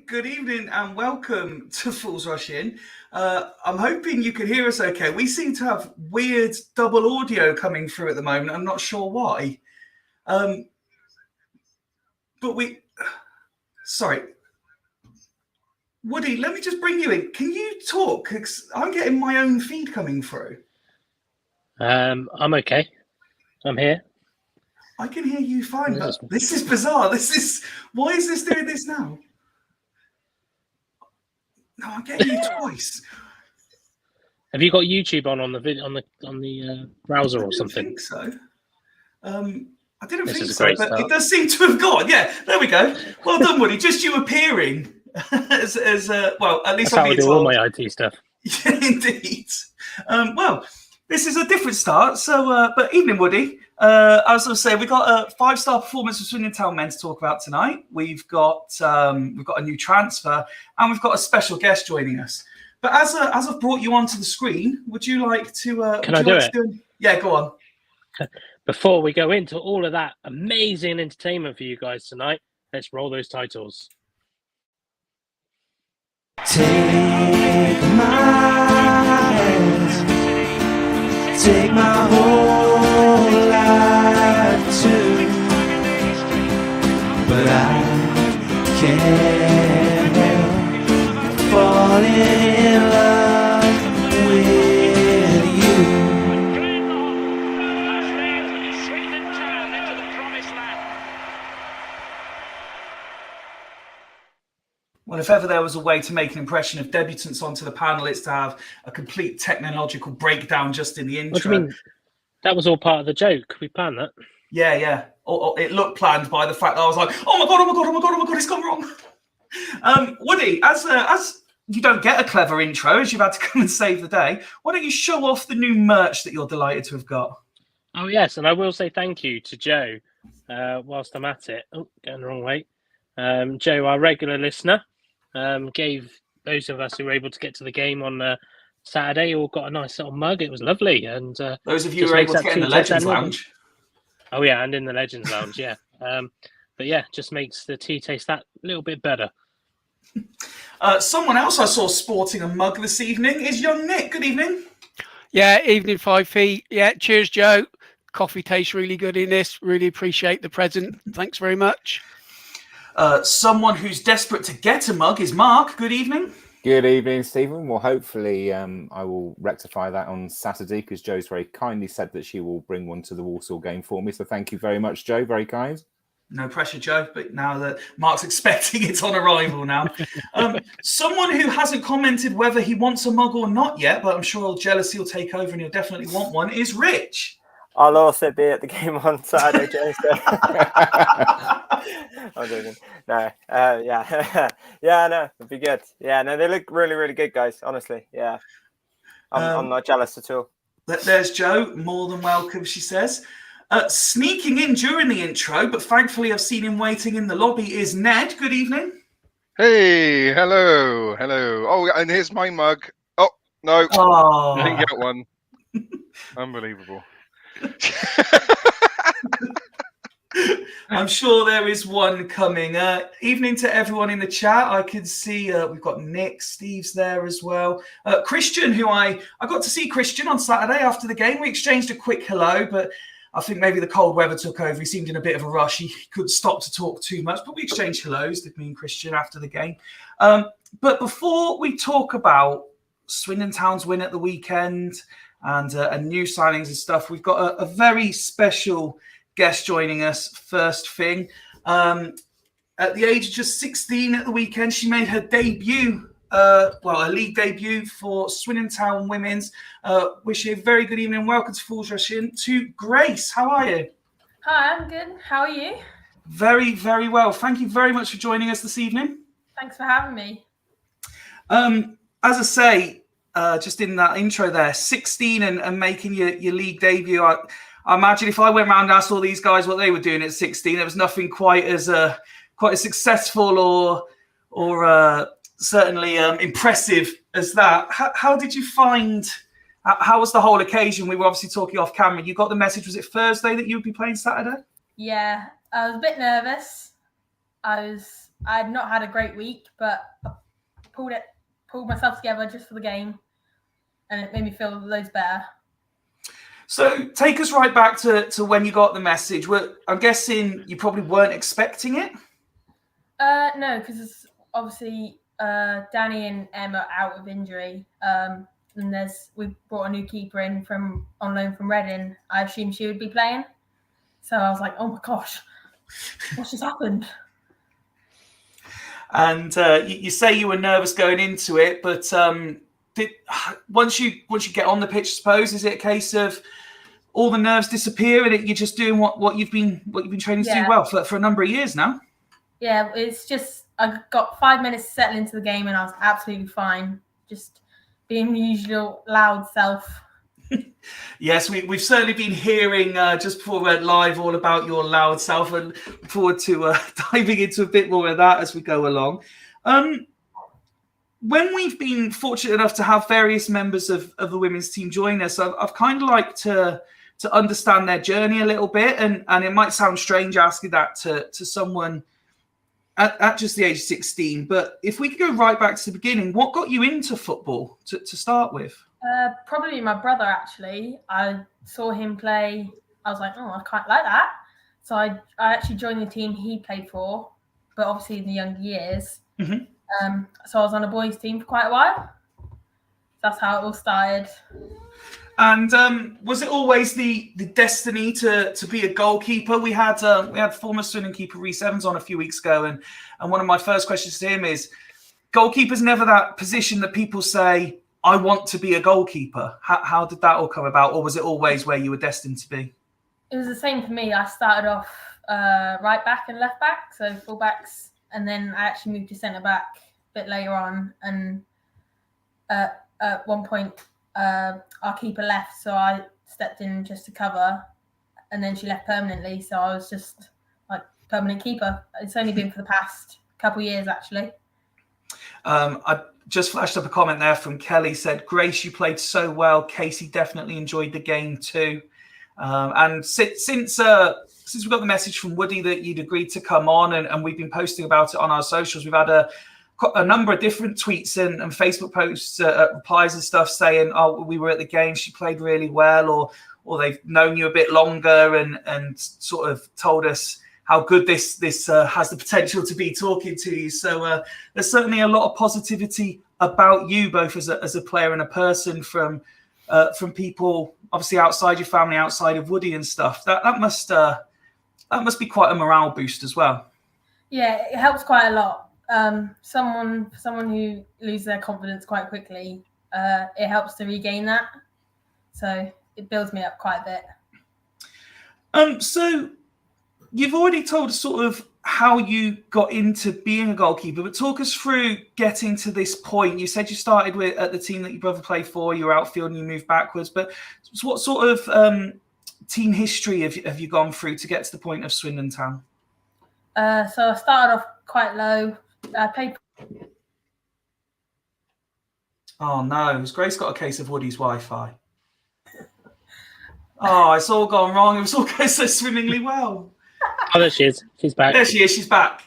Good evening and welcome to Fools Rush In. I'm hoping you can hear us okay. We seem to have weird double audio coming through at the moment. I'm not sure why. Sorry. Woody, let me just bring you in. Can you talk? 'Cause I'm getting my own feed coming through. I'm okay. I'm here. I can hear you fine, but this is bizarre. Why is this doing this now? No, I'm getting you twice. Have you got YouTube on the video on the browser or something? I think so. I didn't think so, but it does seem to have gone. Yeah, there we go. Well done, Woody. Just you appearing as well. At least that's how I do all my IT stuff. Yeah, indeed. Well, this is a different start. So, but evening, Woody. As I was saying, we've got a 5-star performance of Swindon Town men to talk about tonight. We've got a new transfer, and we've got a special guest joining us. But as I've brought you onto the screen, would you like to? Can I do it? Yeah, go on. Before we go into all of that amazing entertainment for you guys tonight, let's roll those titles. Take my hand, take my whole life too, but I can't help falling in love with you. Swindon Town into the promised land. Well, if ever there was a way to make an impression of debutants onto the panel, it's to have a complete technological breakdown just in the intro. What do you mean? That was all part of the joke. We planned that. Yeah. It looked planned by the fact that I was like, oh my god, it's gone wrong. Woody, as you don't get a clever intro, as you've had to come and save the day, why don't you show off the new merch that you're delighted to have got? Oh, yes, and I will say thank you to Joe whilst I'm at it. Oh, going the wrong way. Joe, our regular listener, gave those of us who were able to get to the game on Saturday all got a nice little mug. It was lovely. And those of you who were able to get in the Legends Lounge. Oh, yeah, and in the Legends Lounge, yeah. But, yeah, just makes the tea taste that little bit better. Someone else I saw sporting a mug this evening is young Nick. Good evening. Yeah, evening 5 feet. Yeah, cheers, Joe. Coffee tastes really good in this. Really appreciate the present. Thanks very much. Someone who's desperate to get a mug is Mark. Good evening. Good evening, Stephen. Well, hopefully I will rectify that on Saturday because Joe's very kindly said that she will bring one to the Walsall game for me. So thank you very much, Joe. Very kind. No pressure, Joe, but now that Mark's expecting it on arrival now. Someone who hasn't commented whether he wants a mug or not yet, but I'm sure jealousy will take over and he'll definitely want one, is Rich. I'll also be at the game on Saturday, Joe. So. I'm joking. No, yeah, no, it'd be good. Yeah, no, they look really, really good, guys, honestly. Yeah, I'm not jealous at all. There's Joe, more than welcome, she says. Sneaking in during the intro, but thankfully I've seen him waiting in the lobby, is Ned. Good evening. Hey, hello. Oh, and here's my mug. Oh, no, I didn't Oh, get one. Unbelievable. I'm sure there is one coming. Evening to everyone in the chat. I can see we've got Nick, Steve's there as well. Christian, who I got to see Christian on Saturday after the game. We exchanged a quick hello, but I think maybe the cold weather took over. He seemed in a bit of a rush. He couldn't stop to talk too much, but we exchanged hellos, did me and Christian, after the game. But before we talk about Swindon Town's win at the weekend and new signings and stuff, we've got a very special guest joining us first thing. At the age of just 16 at the weekend, she made her debut, a league debut for Swindon Town Women's. Wish you a very good evening. Welcome to Fools Rush In to Grace. How are you? Hi, I'm good. How are you? Very, very well. Thank you very much for joining us this evening. Thanks for having me. As I say, just in that intro there, 16 and making your league debut. I imagine if I went around and asked all these guys what they were doing at 16, there was nothing quite as successful or certainly impressive as that. How did you find? How was the whole occasion? We were obviously talking off camera. You got the message. Was it Thursday that you would be playing Saturday? Yeah, I was a bit nervous. I had not had a great week, but I pulled myself together just for the game, and it made me feel loads better. So take us right back to when you got the message. I'm guessing you probably weren't expecting it? No, because obviously Danny and Emma are out with injury. And we brought a new keeper in on loan from Reading. I assumed she would be playing. So I was like, oh my gosh, what just happened? And you say you were nervous going into it, but once you get on the pitch, I suppose, is it a case of all the nerves disappear and you're just doing what you've been training to do well for a number of years now? Yeah, it's just I got 5 minutes to settle into the game and I was absolutely fine. Just being the usual loud self. Yes, we've certainly been hearing just before we went live all about your loud self, and look forward to diving into a bit more of that as we go along. When we've been fortunate enough to have various members of the women's team join us, I've kind of liked to understand their journey a little bit, and it might sound strange asking that to someone at just the age of 16, but if we could go right back to the beginning, what got you into football to start with? Probably my brother, actually. I saw him play. I was like, oh, I quite like that. So I actually joined the team he played for, but obviously in the younger years. Mm-hmm. So I was on a boys' team for quite a while. That's how it all started. And was it always the destiny to be a goalkeeper? We had former Swindon keeper Reece Evans on a few weeks ago, and one of my first questions to him is, goalkeeper's never that position that people say, I want to be a goalkeeper. How did that all come about, or was it always where you were destined to be? It was the same for me. I started off right back and left back, so full backs, and then I actually moved to centre back a bit later on. And at one point, our keeper left, so I stepped in just to cover, and then she left permanently, so I was just like permanent keeper. It's only been for the past couple of years, actually. I just flashed up a comment there from Kelly, said, Grace, you played so well. Casey definitely enjoyed the game too. And since we got the message from Woody that you'd agreed to come on, and we've been posting about it on our socials, we've had a number of different tweets and Facebook posts, replies and stuff saying, oh, we were at the game, she played really well, or they've known you a bit longer and sort of told us how good this has the potential to be talking to you. So there's certainly a lot of positivity about you, both as a player and a person, from people obviously outside your family, outside of Woody and stuff. That must be quite a morale boost as well. Yeah, it helps quite a lot. Someone who loses their confidence quite quickly, it helps to regain that. So it builds me up quite a bit. So you've already told us sort of how you got into being a goalkeeper, but talk us through getting to this point. You said you started at the team that your brother played for, you were outfield and you moved backwards, but what sort of team history have you gone through to get to the point of Swindon Town? So I started off quite low. I played Oh no, has Grace got a case of Woody's Wi-Fi? Oh, it's all gone wrong. It was all going so swimmingly well. Oh, there she is. She's back. There she is. She's back.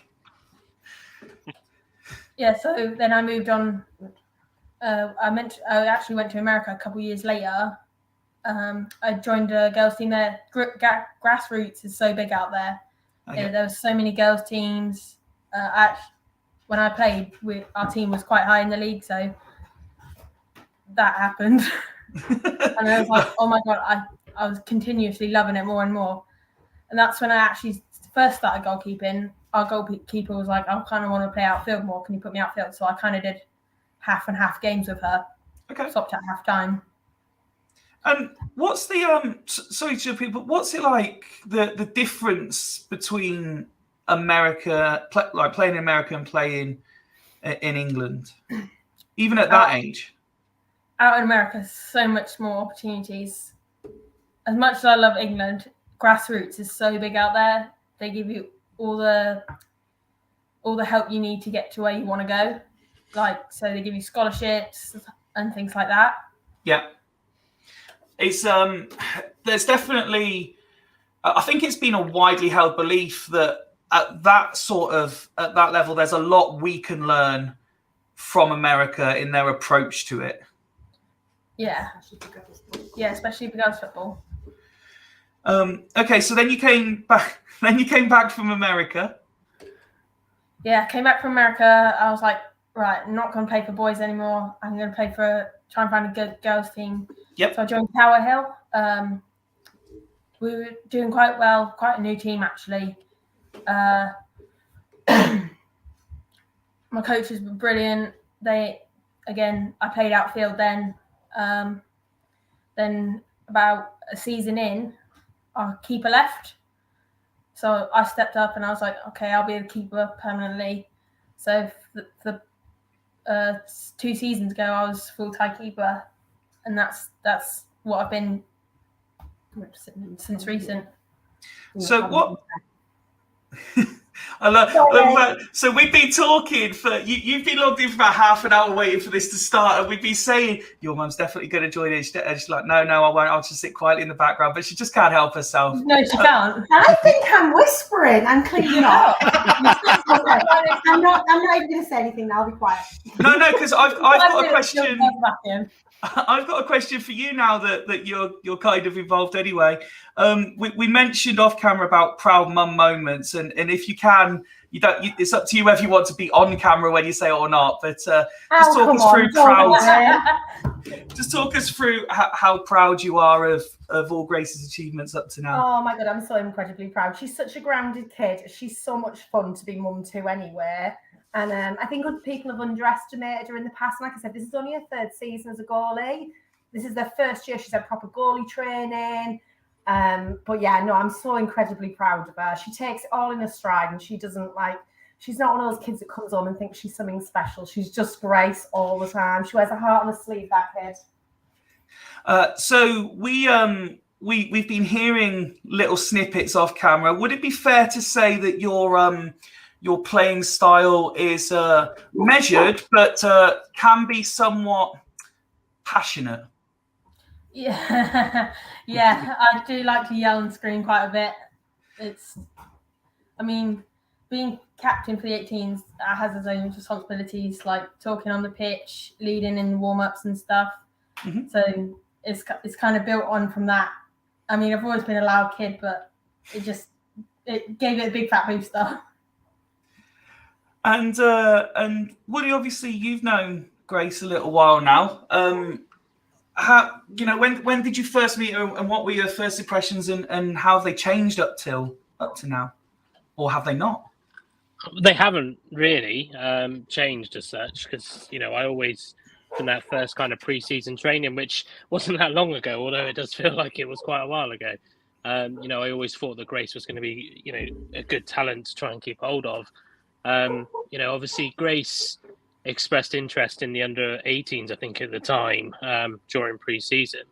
Yeah, so then I moved on. I actually went to America a couple of years later. I joined a girls' team there. Grassroots is so big out there. Okay. There were so many girls' teams. When I played, our team was quite high in the league, so that happened. And I was like, oh my God, I was continuously loving it more and more. And that's when I actually first started goalkeeping. Our goalkeeper was like, I kind of want to play outfield more. Can you put me outfield? So I kind of did half and half games with her. Okay. Stopped at half time. And what's the sorry to people, what's it like the difference between America, like playing in America and playing in England, even at that age? Out in America, so much more opportunities. As much as I love England, grassroots is so big out there. They give you all the help you need to get to where you want to go. Like, so they give you scholarships and things like that. Yeah. It's there's definitely, I think it's been a widely held belief that at that level, there's a lot we can learn from America in their approach to it. Yeah. Yeah, especially for girls football. Okay, so then you came back. Then you came back from America. Yeah, came back from America. I was like, right, I'm not going to play for boys anymore. I'm going to try and find a good girls team. Yep. So I joined Tower Hill. We were doing quite well, quite a new team actually. My coaches were brilliant. I played outfield then. Then about a season in, our keeper left. So I stepped up and I was like, okay, I'll be the keeper permanently. So for 2 seasons ago, I was full-time keeper. And that's what I've been since recent. So what? I love that. So we've been talking for you've been logged in for about half an hour waiting for this to start, and we've been saying your mum's definitely going to join in. She's like, no, I won't. I'll just sit quietly in the background, but she just can't help herself. No, she can't. I think I'm whispering. I'm cleaning up. I'm not even going to say anything now. I'll be quiet. No, because I've got a question. I've got a question for you now that you're kind of involved anyway. We mentioned off camera about proud mum moments, and if you can, it's up to you whether you want to be on camera when you say it or not. But just talk us through Just talk us through how proud you are of all Grace's achievements up to now. Oh my God, I'm so incredibly proud. She's such a grounded kid. She's so much fun to be mum to anyway. And I think other people have underestimated her in the past. And like I said, this is only her 3rd season as a goalie. This is their 1st year she's had proper goalie training. But yeah, no, I'm so incredibly proud of her. She takes it all in her stride, and she's not one of those kids that comes on and thinks she's something special. She's just Grace all the time. She wears her heart on her sleeve, that kid. So we've been hearing little snippets off camera. Would it be fair to say that your playing style is measured, but can be somewhat passionate? Yeah, I do like to yell and scream quite a bit. Being captain for the 18s has its own responsibilities, like talking on the pitch, leading in warm-ups and stuff. Mm-hmm. So it's kind of built on from that. I mean, I've always been a loud kid, but it gave it a big fat booster. And Woody, obviously you've known Grace a little while now. When did you first meet her, and what were your first impressions, and how have they changed up to now, or have they not? They haven't really changed as such, because I always, from that first kind of pre-season training, which wasn't that long ago, although it does feel like it was quite a while ago. I always thought that Grace was going to be, a good talent to try and keep hold of. Obviously Grace expressed interest in the under 18s, I think, at the time, during pre-season.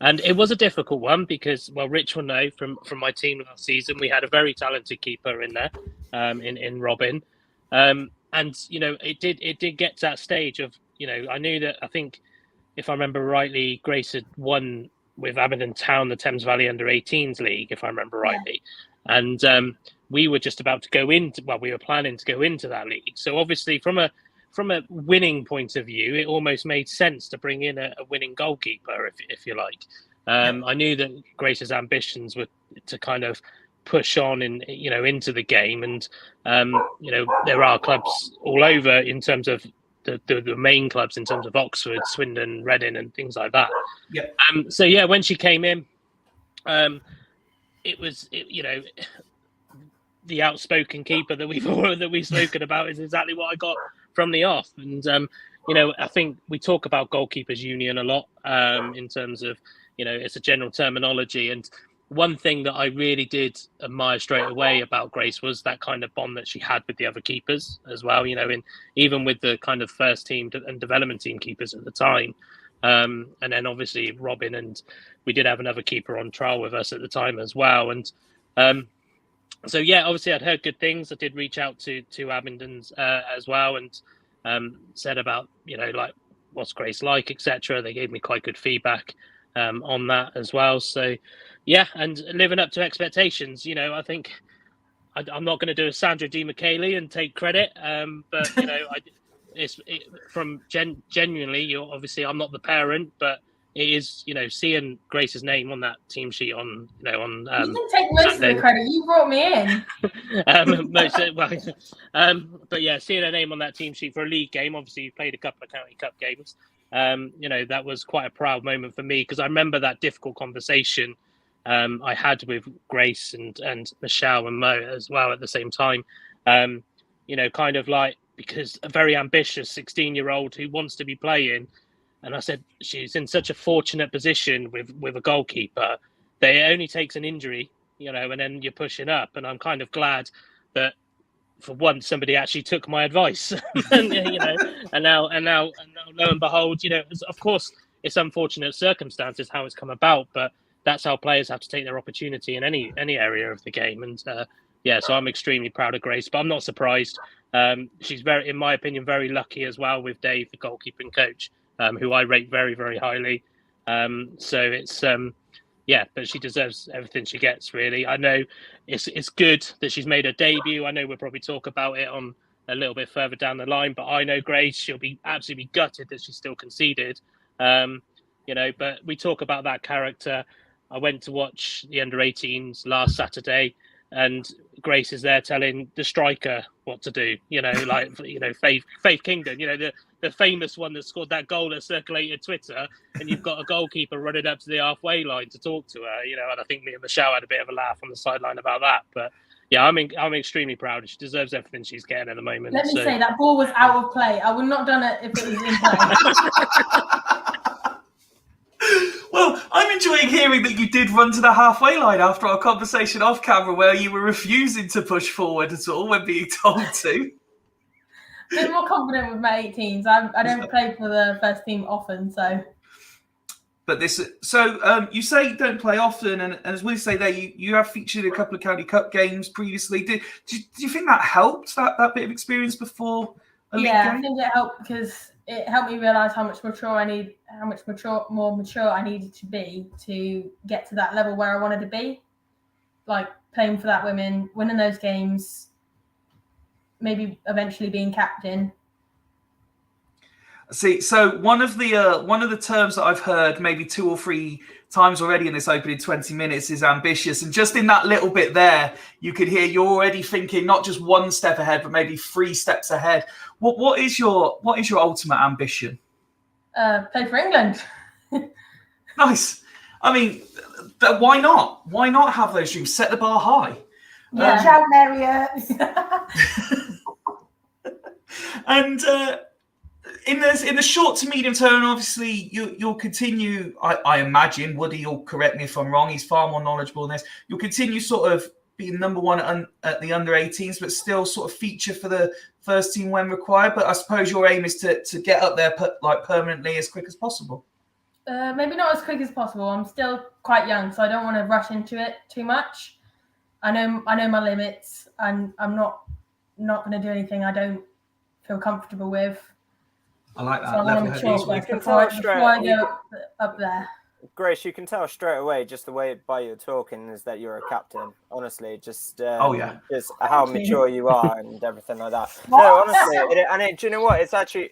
And it was a difficult one because, well, Rich will know from my team last season, we had a very talented keeper in there, in Robin. And And it did get to that stage of I knew that, I think if I remember rightly, Grace had won with Abingdon Town the Thames Valley Under-18s League, if I remember rightly, and we were just about to go into, we were planning to go into that league. So obviously from a winning point of view, it almost made sense to bring in a winning goalkeeper, if you like. I knew that Grace's ambitions were to kind of push on into the game, and there are clubs all over in terms of the main clubs, in terms of Oxford, Swindon, Reading, and things like that. So when she came in, it was the outspoken keeper that we've spoken about is exactly what I got from the off. And I think we talk about goalkeepers union a lot in terms of it's a general terminology. And one thing that I really did admire straight away about Grace was that kind of bond that she had with the other keepers as well. Even with the kind of first team and development team keepers at the time. And then obviously Robin, and we did have another keeper on trial with us at the time as well. And so obviously I'd heard good things. I did reach out to Abingdon's as well, and said about like what's Grace like, etc. They gave me quite good feedback on that as well. So and living up to expectations. I think I'm not going to do a Sandra Di Michele and take credit, but from genuinely, obviously I'm not the parent, but it is seeing Grace's name on that team sheet on you can take most Sunday. Of the credit. You brought me in. But seeing her name on that team sheet for a league game, obviously you played a couple of county cup games. That was quite a proud moment for me, because I remember that difficult conversation I had with Grace and Michelle and Mo as well at the same time. Kind of like, because a very ambitious 16-year-old who wants to be playing. And I said, she's in such a fortunate position with a goalkeeper that it only takes an injury, and then you're pushing up. And I'm kind of glad that for once somebody actually took my advice. and now lo and behold, of course it's unfortunate circumstances how it's come about, but that's how players have to take their opportunity in any area of the game. And so I'm extremely proud of Grace, but I'm not surprised. She's in my opinion, very lucky as well with Dave, the goalkeeping coach, who I rate very, very highly. So it's but she deserves everything she gets, really. I know it's good that she's made her debut. I know we'll probably talk about it on a little bit further down the line, but I know Grace, she'll be absolutely gutted that she still conceded. But we talk about that character. I went to watch the under-18s last Saturday, and Grace is there telling the striker what to do. Faith Kingdon, the famous one that scored that goal that circulated Twitter, and you've got a goalkeeper running up to the halfway line to talk to her. And I think me and Michelle had a bit of a laugh on the sideline about that. But I'm extremely proud. She deserves everything she's getting at the moment. Let me say that ball was out of play. I would not have done it if it was in play. Well, I'm enjoying hearing that you did run to the halfway line after our conversation off camera, where you were refusing to push forward at all when being told to. A bit more confident with my 18s. I don't play for the first team often, so. But you say you don't play often, and as we say there, you have featured a couple of county cup games previously. Do you think that helped, that bit of experience before a league game? I think it helped because it helped me realise how much more mature I needed to be to get to that level where I wanted to be. Like playing for that women, winning those games, maybe eventually being captain. See, so one of the terms that I've heard maybe 2 or 3 times already in this opening 20 minutes is ambitious, and just in that little bit there, you could hear you're already thinking not just 1 step ahead, but maybe 3 steps ahead. What is your ultimate ambition? Play for England. Nice. I mean, why not? Why not have those dreams? Set the bar high. Watch out, Marriott. And in the short to medium term, obviously you'll continue. I imagine Woody, you'll correct me if I'm wrong. He's far more knowledgeable in this. You'll continue sort of being number one at the under-18s, but still sort of feature for the first team when required. But I suppose your aim is to get up there permanently as quick as possible. Maybe not as quick as possible. I'm still quite young, so I don't want to rush into it too much. I know my limits, and I'm not going to do anything I don't feel comfortable with. I like So that. I want to mature You first can before tell I go up there. Grace, you can tell straight away just the way by your talking is that you're a captain. Honestly, just just how mature you are and everything like that. No, honestly, do you know what? It's actually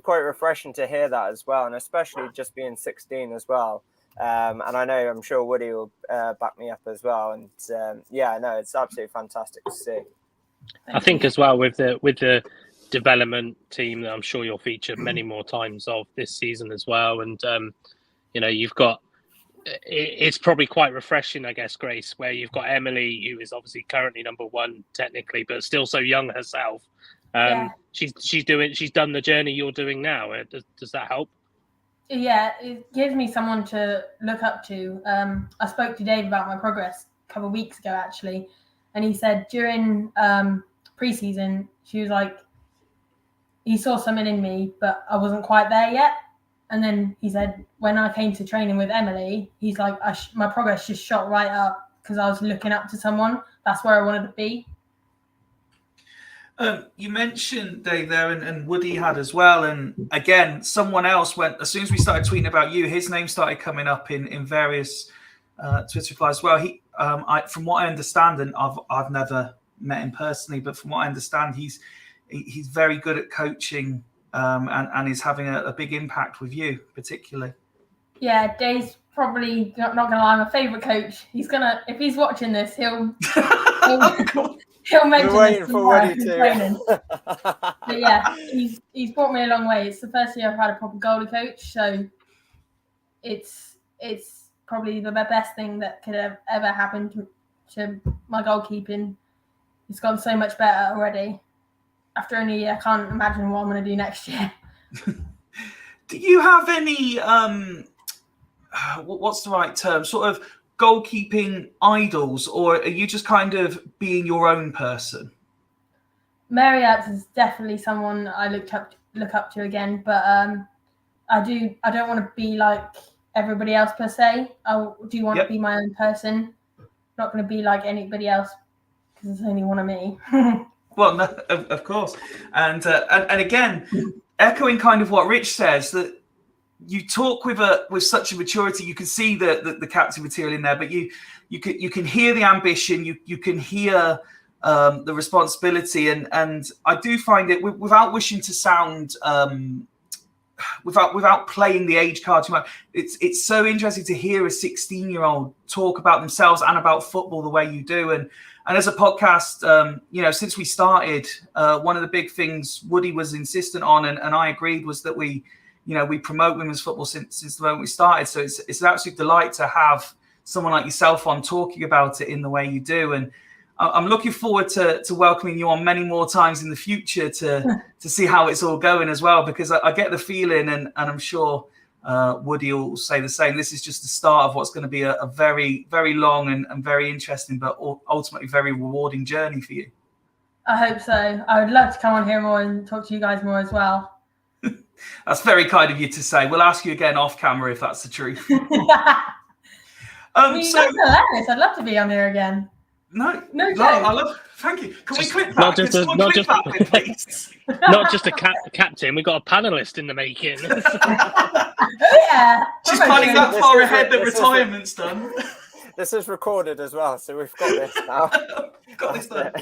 quite refreshing to hear that as well, and especially just being 16 as well. And I'm sure Woody will back me up as well. And it's absolutely fantastic to see. I think as well with the development team that I'm sure you'll feature many more times of this season as well, and you've got, it's probably quite refreshing, I guess, Grace, where you've got Emily, who is obviously currently number one technically, but still so young herself. She's done the journey you're doing now. Does that help? Yeah, it gives me someone to look up to. I spoke to Dave about my progress a couple of weeks ago, actually, and he said during pre-season, she was like, he saw something in me, but I wasn't quite there yet. And then he said, when I came to training with Emily, he's like, my progress just shot right up because I was looking up to someone. That's where I wanted to be. You mentioned Dave there, and Woody had as well. And again, someone else went, as soon as we started tweeting about you, his name started coming up in various Twitter replies as well. From what I understand, and I've never met him personally, but from what I understand, he's very good at coaching. And is having a big impact with you, particularly. Yeah, Dave's probably not gonna lie, my favourite coach. He's gonna, if he's watching this, he'll mention this tomorrow in training. But yeah, he's brought me a long way. It's the first year I've had a proper goalie coach, so it's probably the best thing that could have ever happened to my goalkeeping. It's gone so much better already. After only a year, I can't imagine what I'm going to do next year. Do you have any, what's the right term, sort of goalkeeping idols, or are you just kind of being your own person? Mary Epps is definitely someone I look up to again, but I don't want to be like everybody else per se. I do want to be my own person. Not going to be like anybody else because there's only one of me. Well, no, of course, and again, echoing kind of what Rich says, that you talk with such a maturity. You can see the captain material in there, but you can hear the ambition. You can hear the responsibility, and I do find it, without wishing to sound without playing the age card too much. It's so interesting to hear a 16-year-old talk about themselves and about football the way you do, and as a podcast, since we started, one of the big things Woody was insistent on, and I agreed, was that we promote women's football since the moment we started. So it's an absolute delight to have someone like yourself on talking about it in the way you do. And I'm looking forward to welcoming you on many more times in the future to see how it's all going as well, because I get the feeling, and I'm sure Woody will say the same, this is just the start of what's going to be a very, very long and very interesting, but ultimately very rewarding journey for you. I hope so. I would love to come on here more and talk to you guys more as well. That's very kind of you to say. We'll ask you again off camera if that's the truth. That's hilarious. I'd love to be on here again. No, joke. I love. Thank you. Can we clip that? Not just a captain. We've got a panelist in the making. Yeah. She's planning that far ahead that retirement's done. This is recorded as well, so we've got this now. Got this done.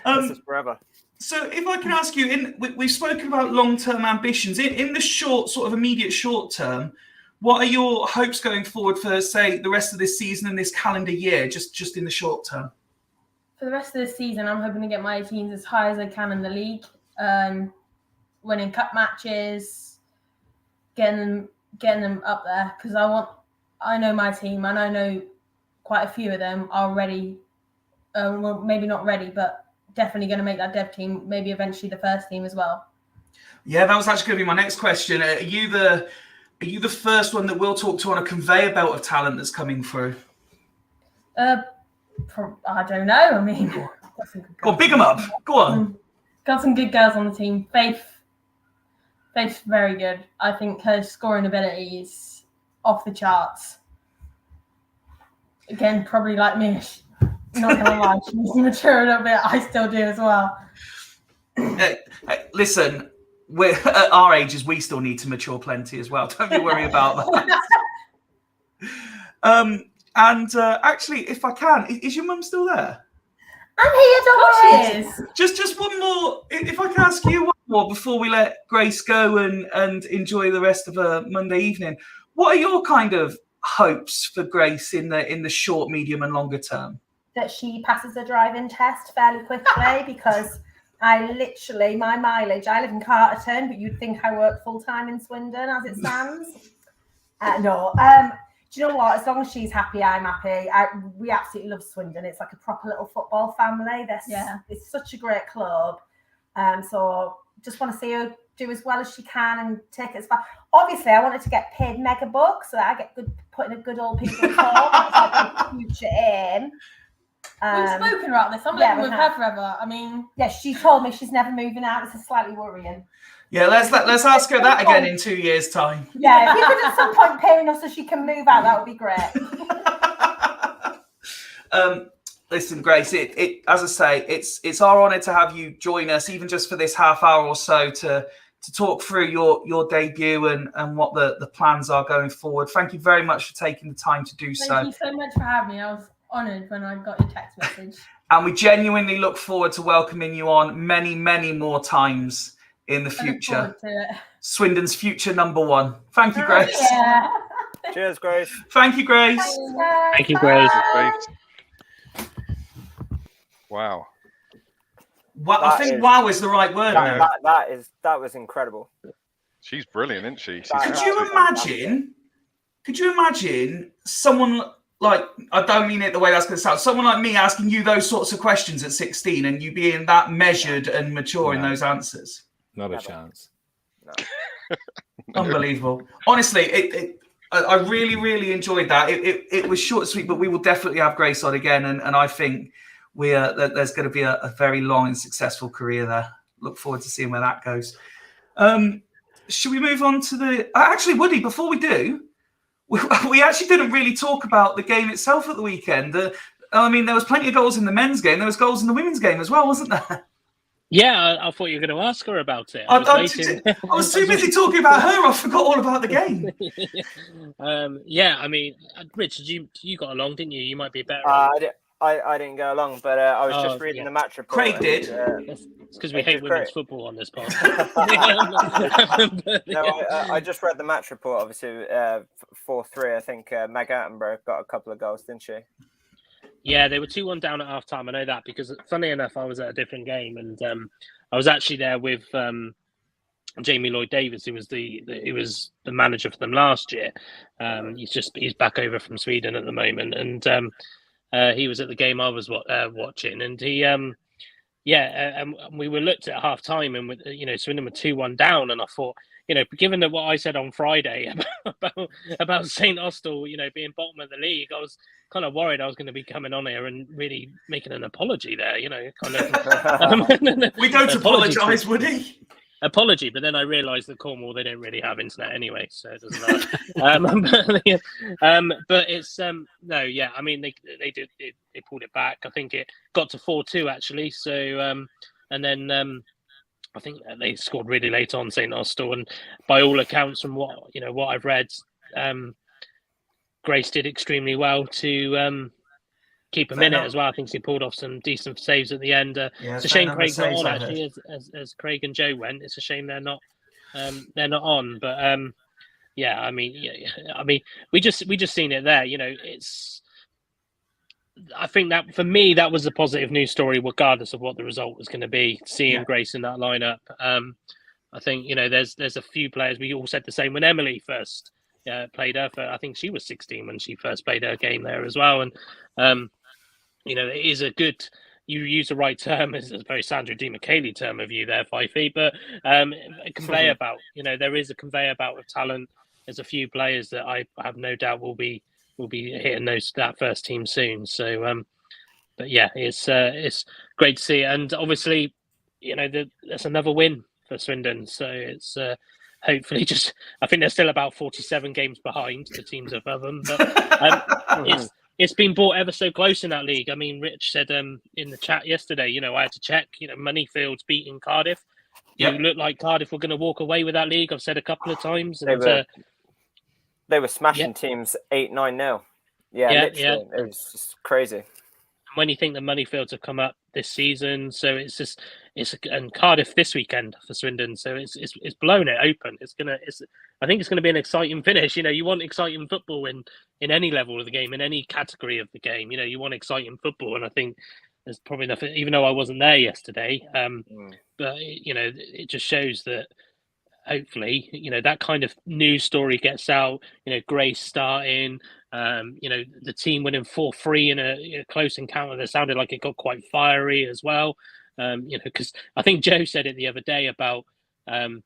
This is forever. So, if I can ask you, we've spoken about long-term ambitions. In the sort of immediate short term, what are your hopes going forward for, say, the rest of this season and this calendar year, just in the short term? For the rest of this season, I'm hoping to get my 18s as high as I can in the league, winning cup matches, getting them up there, because I know my team, and I know quite a few of them are ready. Well, maybe not ready, but definitely going to make that dev team, maybe eventually the first team as well. Yeah, that was actually going to be my next question. Are you the first one that we'll talk to on a conveyor belt of talent that's coming through? I don't know. I mean, go on, big them up. Go on. Got some good girls on the team. Faith's very good. I think her scoring ability is off the charts. Again, probably like me. Not gonna lie, she's mature a little bit. I still do as well. Listen, we're at our ages, we still need to mature plenty as well. Don't you worry about that. Actually, if I can, is your mum still there? I'm here, don't worry. Just one more. If I can ask you one more before we let Grace go and enjoy the rest of her Monday evening. What are your kind of hopes for Grace in the short, medium, and longer term? That she passes the driving test fairly quickly, because I literally, my mileage, I live in Carterton, but you'd think I work full time in Swindon as it stands. No. Do you know what? As long as she's happy, I'm happy. We absolutely love Swindon. It's like a proper little football family. It's such a great club. So just want to see her do as well as she can and take it as far. Obviously, I want her to get paid mega bucks so that I get putting a good old people form. That's like future aim. We've spoken about this. I'm living with her forever. I mean, yeah, she told me she's never moving out. This is slightly worrying. Yeah, let's ask her that again in 2 years' time. Yeah, if you could at some point pay enough so she can move out, that would be great. Listen, Grace, it as I say, it's our honour to have you join us, even just for this half hour or so, to talk through your debut and what the plans are going forward. Thank you very much for taking the time to do so. Thank you so much for having me. I was honoured when I got your text message. And we genuinely look forward to welcoming you on many, many more times in the future. Swindon's future #1. Thank you, Grace. Yeah. Cheers, Grace. Thank you, Grace. Thank you, Grace. Wow. Well, I think wow is the right word. That was incredible. She's brilliant, isn't she? Could you imagine someone like, I don't mean it the way that's going to sound, someone like me asking you those sorts of questions at 16 and you being that measured and mature in those answers? Not a chance. No. Unbelievable. Honestly, I really, really enjoyed that. It was short and sweet, but we will definitely have Grace on again. And I think there's going to be a very long and successful career there. Look forward to seeing where that goes. Should we move on to the... Actually, Woody, before we do, we actually didn't really talk about the game itself at the weekend. I mean, there was plenty of goals in the men's game. There was goals in the women's game as well, wasn't there? Yeah, I thought you were going to ask her about it. I was too busy talking about her. I forgot all about the game. Yeah, I mean, Richard, you got along, didn't you? You might be better. I didn't go along, but I was just reading the match report. Craig did. It's because we hate women's football on this podcast. I just read the match report. Obviously, 4-3. I think Meg Attenborough got a couple of goals, didn't she? Yeah, they were 2-1 down at half time. I know that because, funny enough, I was at a different game, and I was actually there with Jamie Lloyd-Davies, who was the manager for them last year. He's back over from Sweden at the moment, and he was at the game I was watching, and he and we were looked at half time, and Swindon were 2-1 down, and I thought, given that what I said on Friday about St Austell, being bottom of the league, I was kind of worried I was going to be coming on here and really making an apology there, kind of. We don't apologise, Woody. Apology, but then I realised that Cornwall, they don't really have internet anyway, so it doesn't matter. But it's no, yeah. I mean, they pulled it back. I think it got to 4-2 actually. So and then I think they scored really late on, St Austell, and by all accounts, from what I've read, Grace did extremely well to keep him in it as well. I think she pulled off some decent saves at the end. It's a shame Craig's not on actually, as Craig and Joe went. It's a shame they're not on. But I mean, we just seen it there. I think that for me that was a positive news story, regardless of what the result was going to be. Seeing Grace in that lineup, I think there's a few players. We all said the same when Emily first played her. I think she was 16 when she first played her game there as well, and it is a good. You use the right term. It's a very Sandra Di Michele term of you there, Fifey, but a conveyor belt. There is a conveyor belt of talent. There's a few players that I have no doubt will be hitting that first team soon. So, but yeah, it's great to see, and obviously, that's another win for Swindon. So it's hopefully I think they're still about 47 games behind the teams above them, but it's been brought ever so close in that league. I mean, Rich said in the chat yesterday, you know, I had to check, you know, Moneyfield's beating Cardiff. Yep. You look like Cardiff were going to walk away with that league. I've said a couple of times. And, they were smashing teams 8-9-0. Yeah, literally. It was just crazy. When you think the Moneyfields have come up this season, so it's and Cardiff this weekend for Swindon, so it's blown it open. I think it's gonna be an exciting finish. You know, you want exciting football in any level of the game, in any category of the game. You know, you want exciting football, and I think there's probably nothing. Even though I wasn't there yesterday, but you know, it just shows that hopefully, you know, that kind of news story gets out. You know, Grace starting. You know, the team winning 4-3 in a close encounter that sounded like it got quite fiery as well. You know, because I think Joe said it the other day about the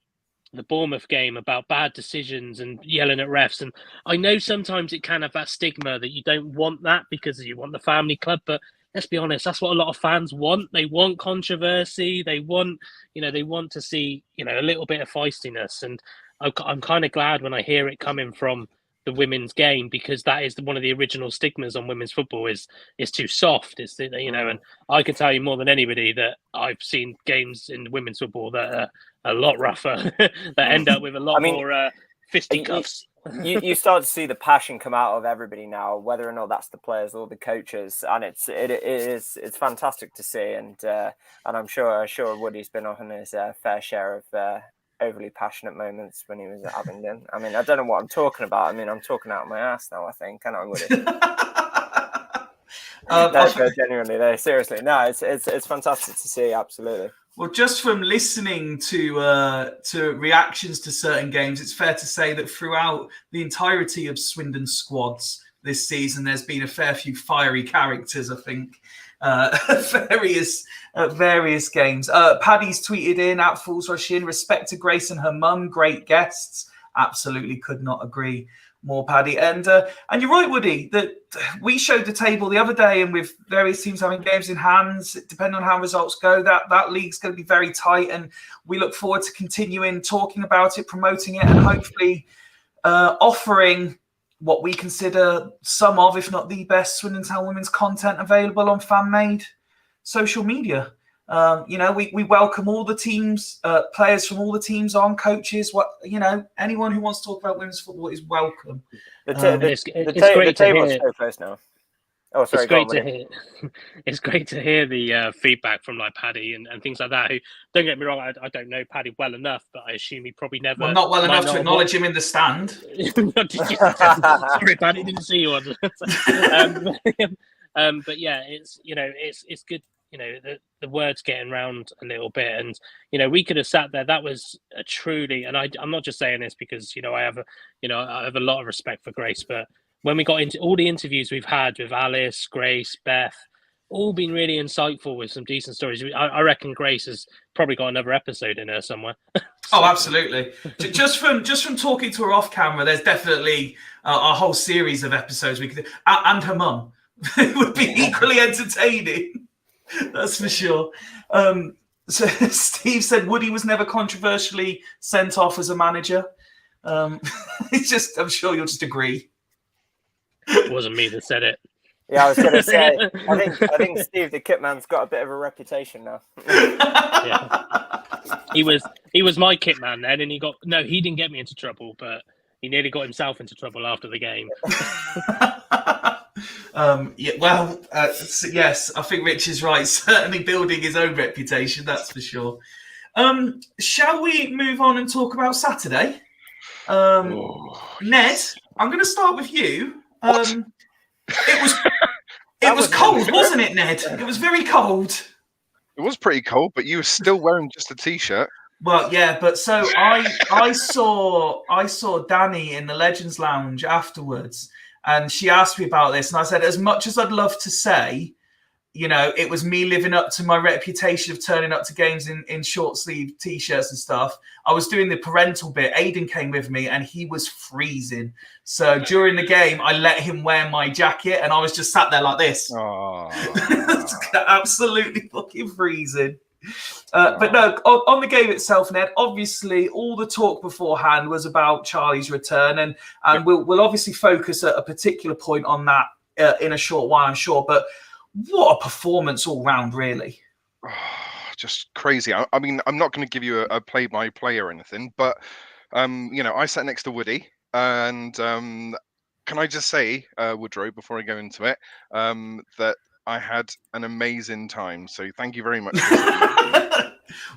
Bournemouth game, about bad decisions and yelling at refs. And I know sometimes it can have that stigma that you don't want that because you want the family club, but let's be honest, that's what a lot of fans want. They want controversy. They want, you know, they want to see, you know, a little bit of feistiness. And I'm kind of glad when I hear it coming from the women's game, because that is one of the original stigmas on women's football is too soft. It's, you know, and I can tell you more than anybody that I've seen games in women's football that are a lot rougher, that end up with a lot more fisticuffs. You start to see the passion come out of everybody now, whether or not that's the players or the coaches, and it's fantastic to see. And I'm sure Woody's been on his fair share of overly passionate moments when he was at Abingdon. I mean, I don't know what I'm talking about. I mean, I'm talking out of my ass now, I think, and I would. No, genuinely, no, seriously, no, it's fantastic to see, absolutely. Well, just from listening to reactions to certain games, it's fair to say that throughout the entirety of Swindon squads this season, there's been a fair few fiery characters, I think. Various games. Paddy's tweeted in at Fools Rush In, respect to Grace and her mum, great guests. Absolutely could not agree more, Paddy. And you're right, Woody, that we showed the table the other day, and with various teams having games in hands, depending on how results go, that league's going to be very tight, and we look forward to continuing talking about it, promoting it, and hopefully offering what we consider some of, if not the best, Swindon Town women's content available on fan-made social media. You know, we welcome all the teams, players from all the teams on, coaches, anyone who wants to talk about women's football is welcome. The table's so close now. Oh, sorry. It's great to hear the feedback from like Paddy and things like that. Who, don't get me wrong, I don't know Paddy well enough, but I assume he probably never. Well, not well enough to acknowledge him in the stand. Sorry, Paddy, didn't see you on. But yeah, it's good. You know, the word's getting around a little bit, and you know, we could have sat there. That was a truly, and I'm not just saying this because I have a lot of respect for Grace, but when we got into all the interviews we've had with Alice, Grace, Beth, all been really insightful with some decent stories. I reckon Grace has probably got another episode in her somewhere. Oh, absolutely. Just from talking to her off camera, there's definitely a whole series of episodes we could do. And her mum. It would be equally entertaining. That's for sure. So Steve said Woody was never controversially sent off as a manager. It's just, I'm sure you'll just agree. It wasn't me that said it. Yeah, I was going to say. I think Steve the Kitman's got a bit of a reputation now. Yeah. He was my kitman then, and he didn't get me into trouble, but he nearly got himself into trouble after the game. Yes, I think Rich is right. Certainly building his own reputation, that's for sure. Shall we move on and talk about Saturday? Ned, I'm going to start with you. It was cold, wasn't it, Ned? It was very cold. It was pretty cold, but you were still wearing just a t-shirt. Well, yeah, but so I saw Danny in the Legends Lounge afterwards, and she asked me about this, and I said, as much as I'd love to say, it was me living up to my reputation of turning up to games in short sleeve t-shirts and stuff, I was doing the parental bit. Aidan came with me and he was freezing. So during the game, I let him wear my jacket and I was just sat there like this. Absolutely fucking freezing. But no, on the game itself, Ned, obviously all the talk beforehand was about Charlie's return, and we'll obviously focus at a particular point on that in a short while, I'm sure. But what a performance all round, really. Just crazy. I mean, I'm not going to give you a play-by-play or anything, but I sat next to Woody, and can I just say, Woodrow, before I go into it, that I had an amazing time. So thank you very much.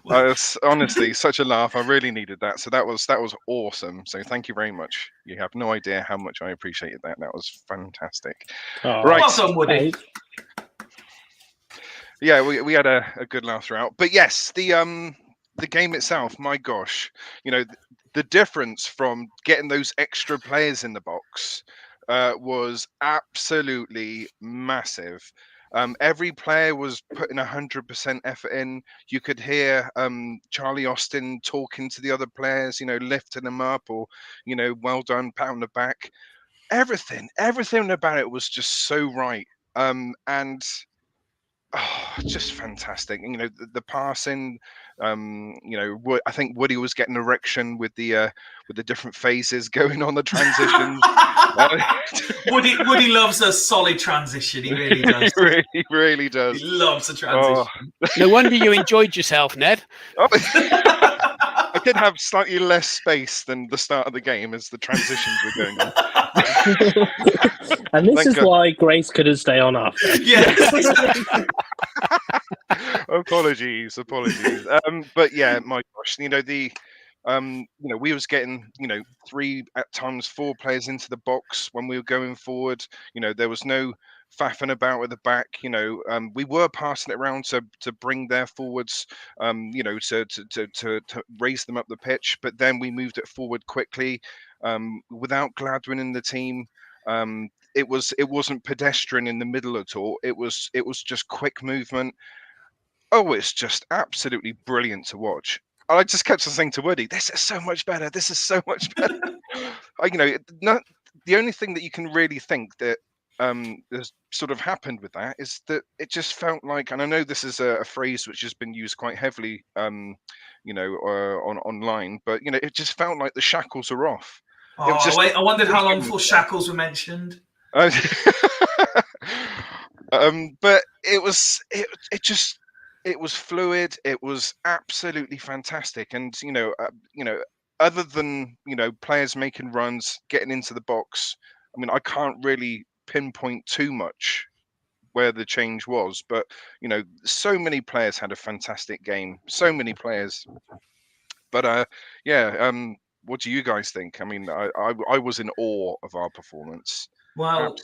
It's honestly such a laugh. I really needed that. So that was awesome. So thank you very much. You have no idea how much I appreciated that. That was fantastic. Right. Well done, Woody. Yeah, we had a good laugh throughout. But yes, the game itself, my gosh, the difference from getting those extra players in the box was absolutely massive. Every player was putting 100% effort in. You could hear Charlie Austin talking to the other players, lifting them up, or, well done, pat on the back. Everything about it was just so right. And just fantastic. The passing, I think Woody was getting erection with the different phases going on, the transitions. Woody loves a solid transition. He really does. He really does. He loves a transition. No wonder you enjoyed yourself, Ned. I did have slightly less space than the start of the game as the transitions were going on. And this is why Grace couldn't stay on after. Yes. Apologies. But yeah, my gosh, we was getting 3 at times 4 players into the box when we were going forward. There was no faffing about at the back. We were passing it around to bring their forwards, to raise them up the pitch. But then we moved it forward quickly, without Gladwin in the team. It wasn't pedestrian in the middle at all. It was just quick movement. Oh, it's just absolutely brilliant to watch. I just kept saying to Woody, "This is so much better. This is so much better." The only thing that you can really think that has sort of happened with that is that it just felt like, and I know this is a phrase which has been used quite heavily, online, but it just felt like the shackles are off. I wondered how long before shackles were mentioned. But it was fluid. It was absolutely fantastic. And other than players making runs, getting into the box, I mean, I can't really pinpoint too much where the change was, but so many players had a fantastic game. So many players. But what do you guys think? I mean, I was in awe of our performance. Well,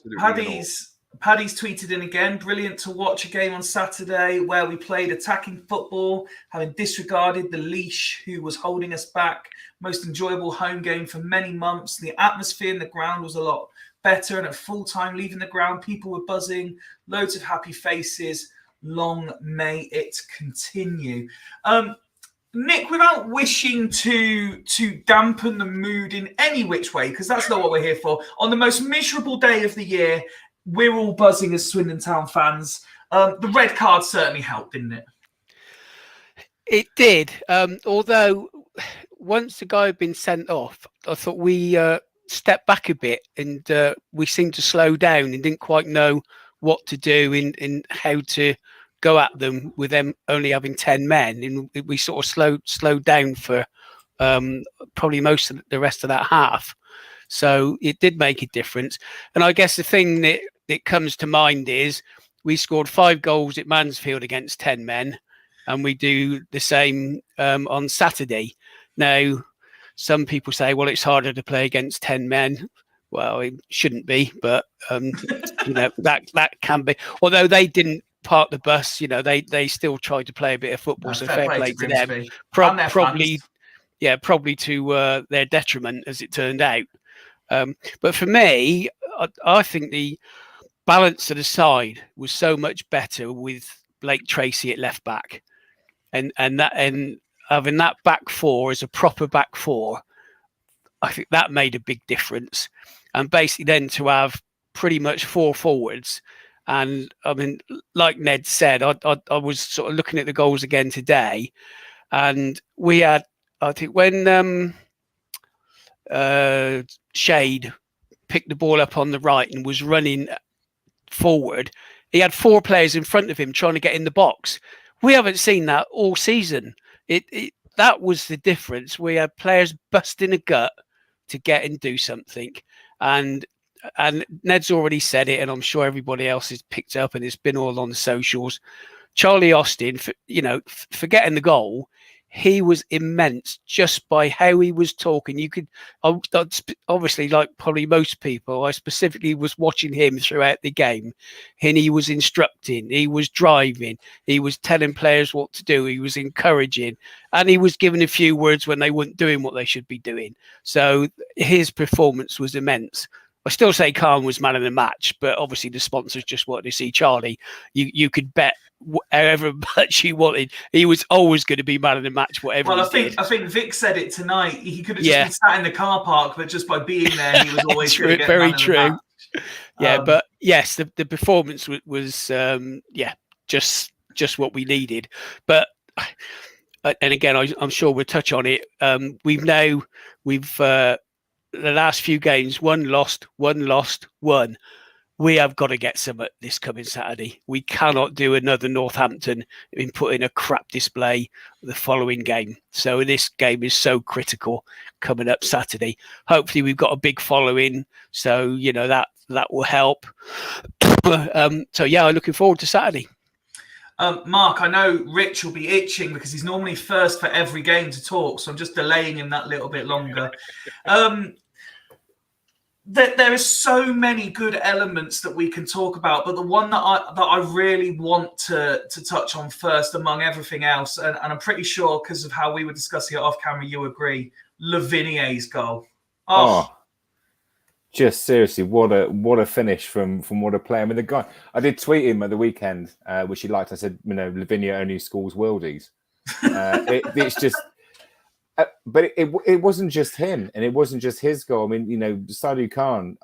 Paddy's tweeted in again. Brilliant to watch a game on Saturday where we played attacking football, having disregarded the leash who was holding us back. Most enjoyable home game for many months. The atmosphere in the ground was a lot better, and at full time leaving the ground, people were buzzing. Loads of happy faces. Long may it continue. Nick, without wishing to dampen the mood in any which way, because that's not what we're here for, on the most miserable day of the year, we're all buzzing as Swindon Town fans. The red card certainly helped, didn't it? It did. Although once the guy had been sent off, I thought we stepped back a bit, and we seemed to slow down and didn't quite know what to do in how to go at them with them only having 10 men. And we sort of slowed down for probably most of the rest of that half. So it did make a difference. And I guess the thing that comes to mind is we scored 5 goals at Mansfield against 10 men, and we do the same on Saturday. Now, some people say, well, it's harder to play against 10 men. Well, it shouldn't be, but that can be. Although they didn't park the bus, they still tried to play a bit of football. So fair play to them. Probably to their detriment, as it turned out. But for me, I think the balance of the side was so much better with Blake Tracy at left back, and having that back four as a proper back four, I think that made a big difference. And basically then to have pretty much 4 forwards. And I mean, like Ned said, I was sort of looking at the goals again today, and we had, I think when Shade picked the ball up on the right and was running forward, he had 4 players in front of him trying to get in the box. We haven't seen that all season. That was the difference. We had players busting a gut to get and do something. And Ned's already said it, and I'm sure everybody else has picked up, and it's been all on the socials. Charlie Austin, forgetting the goal, he was immense just by how he was talking. You could, obviously, like probably most people, I specifically was watching him throughout the game, and he was instructing, he was driving, he was telling players what to do, he was encouraging, and he was giving a few words when they weren't doing what they should be doing. So his performance was immense. I still say Khan was man of the match, but obviously the sponsors just wanted to see Charlie. You could bet however much you wanted, he was always going to be man of the match, whatever. Well, I think Vic said it tonight. He could have just been sat in the car park, but just by being there, he was always true, very true. Yeah, but yes, the performance was just what we needed. But and again, I'm sure we'll touch on it. We've the last few games, one lost. We have got to get some at this coming Saturday. We cannot do another Northampton in putting a crap display the following game. So this game is so critical coming up Saturday. Hopefully we've got a big following, so that will help. I'm looking forward to Saturday. Mark, I know Rich will be itching because he's normally first for every game to talk, so I'm just delaying him that little bit longer. There is so many good elements that we can talk about, but the one that I really want to touch on first among everything else, and I'm pretty sure because of how we were discussing it off camera, you agree, Lavinia's goal. Just seriously, what a finish from what a player. I mean, the guy, I did tweet him at the weekend, which he liked. I said, Lavinia only scores worldies. It's just, but it wasn't just him, and it wasn't just his goal. I mean, Sadu Khan.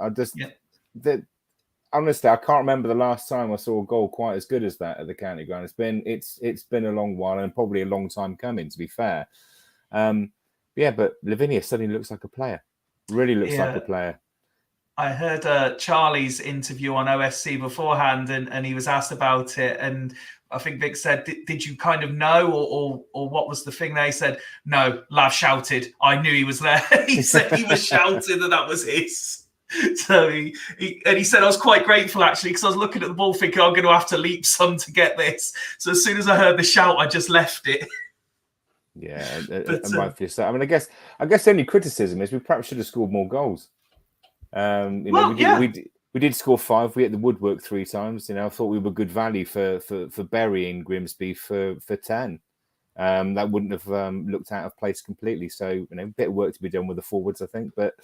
Honestly, I can't remember the last time I saw a goal quite as good as that at the county ground. It's been a long while, and probably a long time coming, to be fair. But Lavinia suddenly looks like a player. Really looks like a player. I heard Charlie's interview on OSC beforehand, and he was asked about it, and I think Vic said, "Did you kind of know, or what was the thing?" They said, "No, Lav shouted. I knew he was there." He said he was shouting that was his. So he said, "I was quite grateful actually because I was looking at the ball thinking I'm going to have to leap some to get this. So as soon as I heard the shout, I just left it." Yeah, rightfully so. I mean, I guess the only criticism is we perhaps should have scored more goals. We did score 5. We hit the woodwork 3 times. I thought we were good value for burying Grimsby for 10. That wouldn't have looked out of place completely. So a bit of work to be done with the forwards, I think. But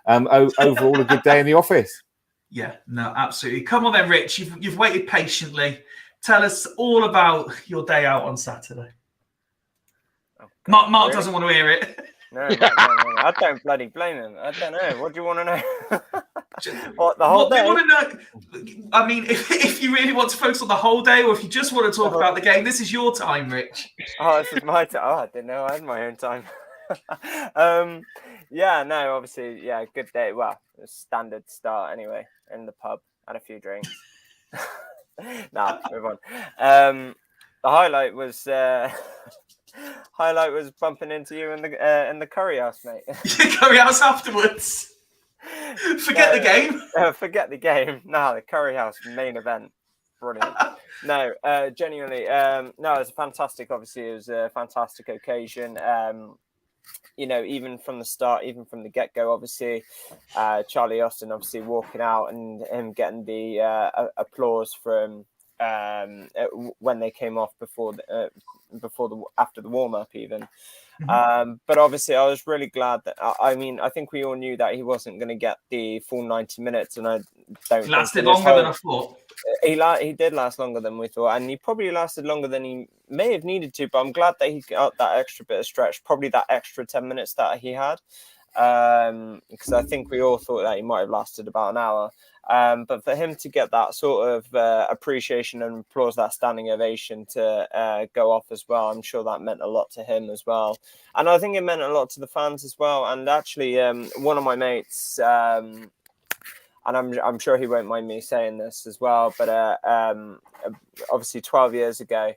overall, a good day in the office. Yeah, no, absolutely. Come on then, Rich. You've waited patiently. Tell us all about your day out on Saturday. Okay. Mark doesn't want to hear it. No, I don't bloody blame him. I don't know. What do you want to know? What, the whole day? You want to know? I mean, if you really want to focus on the whole day, or if you just want to talk about the game, this is your time, Rich. Oh, this is my time. Oh, I didn't know I had my own time. Obviously, good day. Well, a standard start anyway in the pub. Had a few drinks. Move on. The highlight was bumping into you in the curry house, mate. Curry house afterwards. Forget the game. Forget the game. No, the curry house main event. Brilliant. No, genuinely. It was fantastic. Obviously, it was a fantastic occasion. Even from the start, even from the get-go, obviously, Charlie Austin obviously walking out and him getting the applause from when they came off after the warm-up even. But obviously I was really glad that I think we all knew that he wasn't going to get the full 90 minutes, and I don't lasted longer than I thought. He did last longer than we thought, and he probably lasted longer than he may have needed to, but I'm glad that he got that extra bit of stretch, probably that extra 10 minutes that he had, because I think we all thought that he might have lasted about an hour. But for him to get that sort of appreciation and applause, that standing ovation to go off as well, I'm sure that meant a lot to him as well. And I think it meant a lot to the fans as well. And actually, one of my mates, and I'm sure he won't mind me saying this as well, but obviously 12 years ago,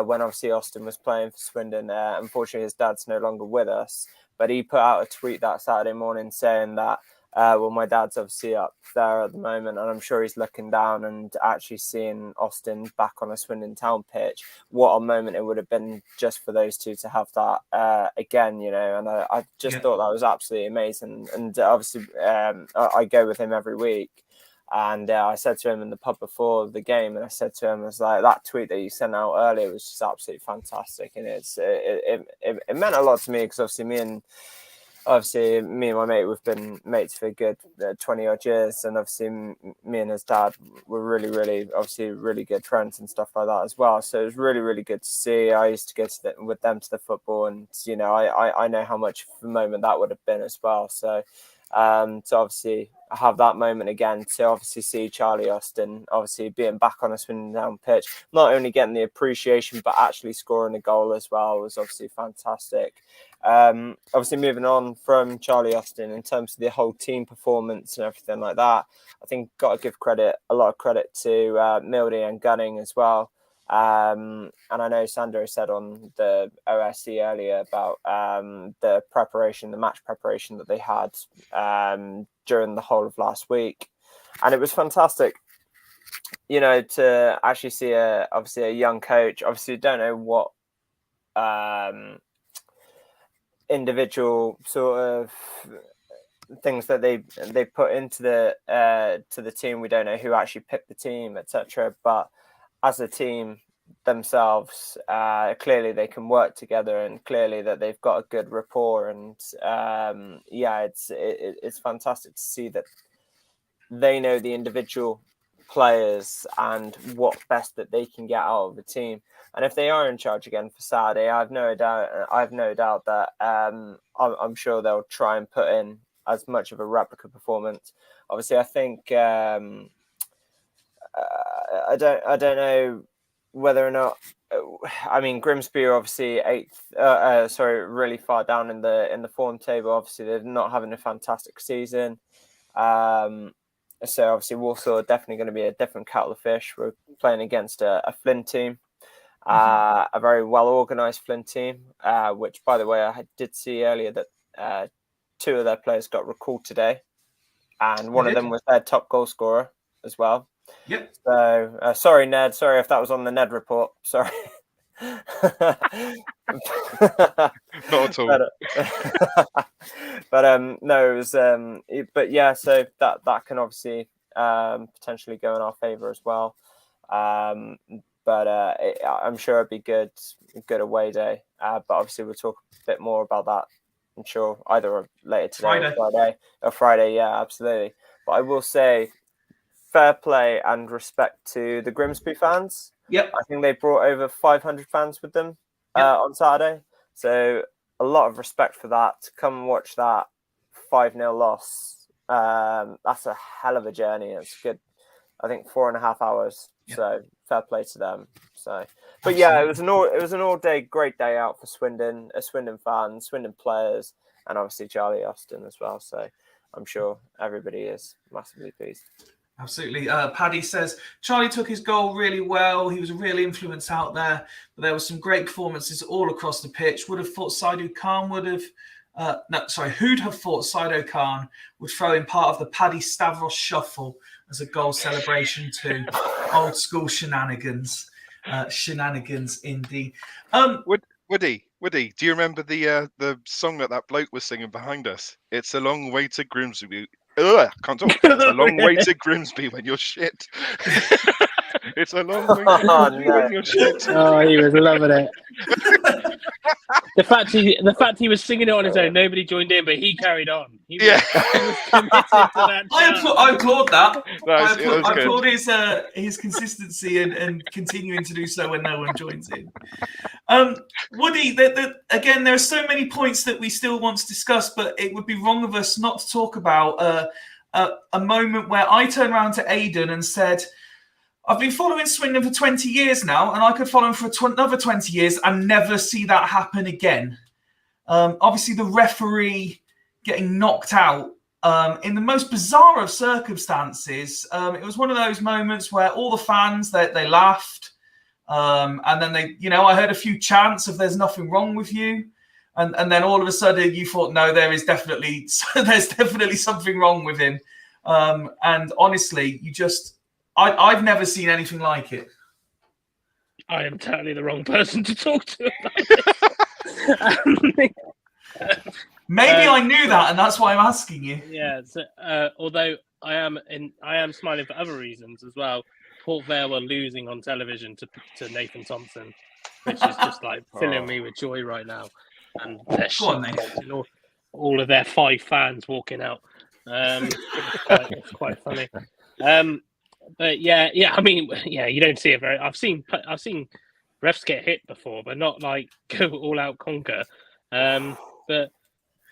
when obviously Austin was playing for Swindon, unfortunately his dad's no longer with us, but he put out a tweet that Saturday morning saying that, well, my dad's obviously up there at the moment, and I'm sure he's looking down and actually seeing Austin back on a Swindon Town pitch. What a moment it would have been just for those two to have that again, you know. And I just thought that was absolutely amazing. And obviously, I go with him every week. And I said to him in the pub before the game, and I said to him, I was like, that tweet that you sent out earlier was just absolutely fantastic. And it meant a lot to me, because obviously me and my mate, we've been mates for a good 20 odd years, and obviously me and his dad were really obviously really good friends and stuff like that as well. So it was really good to see. I used to go with them to the football, and you know, I know how much of a moment that would have been as well. So to obviously have that moment again, to obviously see Charlie Austin obviously being back on a Swindon Town pitch, not only getting the appreciation but actually scoring a goal as well, was obviously fantastic. Obviously moving on from Charlie Austin, in terms of the whole team performance and everything like that, I think got to give a lot of credit to Mildy and Gunning as well. And I know Sandro said on the OSC earlier about the match preparation that they had during the whole of last week, and it was fantastic, you know, to actually see obviously a young coach. Obviously don't know what individual sort of things that they put into the team. We don't know who actually picked the team, etc. But as a team themselves, clearly they can work together, and clearly that they've got a good rapport. And it's fantastic to see that they know the individual players and what best that they can get out of the team. And if they are in charge again for Saturday, I've no doubt that I'm sure they'll try and put in as much of a replica performance. Obviously, I think I don't know whether or not. I mean, Grimsby are obviously really far down in the form table. Obviously, they're not having a fantastic season. So obviously, Walsall are definitely going to be a different kettle of fish. We're playing against a Flint team, a very well organised Flint team. Which, by the way, I did see earlier that 2 of their players got recalled today, and one of them was their top goal scorer as well. Yep. So sorry, Ned. Sorry if that was on the Ned report. Sorry. Not at all. But no, it was. But yeah, so that can obviously potentially go in our favour as well. But I'm sure it'd be good away day. But obviously we'll talk a bit more about that, I'm sure, either later today or Friday. Yeah, absolutely. But I will say, fair play and respect to the Grimsby fans. Yep. I think they brought over 500 fans with them on Saturday. So a lot of respect for that. To come and watch that 5-0 loss, that's a hell of a journey. It's good. I think 4.5 hours. Yep. So fair play to them. So, but absolutely. Yeah, it was an all day great day out for Swindon, Swindon fans, Swindon players, and obviously Charlie Austin as well. So I'm sure everybody is massively pleased. Absolutely. Paddy says, Charlie took his goal really well. He was a real influence out there. But there were some great performances all across the pitch. Would have thought Saido Khan who'd have thought Saido Khan would throw in part of the Paddy Stavros shuffle as a goal celebration too. Old school shenanigans. Shenanigans indeed. Woody, do you remember the song that bloke was singing behind us? It's a long way to Grimsby. I can't talk. It's a long way to Grimsby when you're shit. It's a long way to Grimsby when you're shit. Oh, he was loving it. The fact he was singing it on his own, nobody joined in, but he carried on. He was committed to that. I applaud that. I applaud his consistency and continuing to do so when no one joins in. Woody, again, there are so many points that we still want to discuss, but it would be wrong of us not to talk about a moment where I turned around to Aidan and said, I've been following Swindon for 20 years now, and I could follow him for another 20 years and never see that happen again. Obviously, the referee getting knocked out in the most bizarre of circumstances. It was one of those moments where all the fans, they laughed. And then I heard a few chants of "there's nothing wrong with you." And then all of a sudden you thought, no, there's definitely something wrong with him. And honestly, I've never seen anything like it. I am totally the wrong person to talk to about this. Maybe I knew that, and that's why I'm asking you. Yeah. So, although I am smiling for other reasons as well. Port Vale were losing on television to Nathan Thompson, which is just like filling me with joy right now. And they're all of their 5 fans walking out. It's quite funny. But yeah. I mean, yeah, you don't see it very. I've seen refs get hit before, but not like go all out conquer. But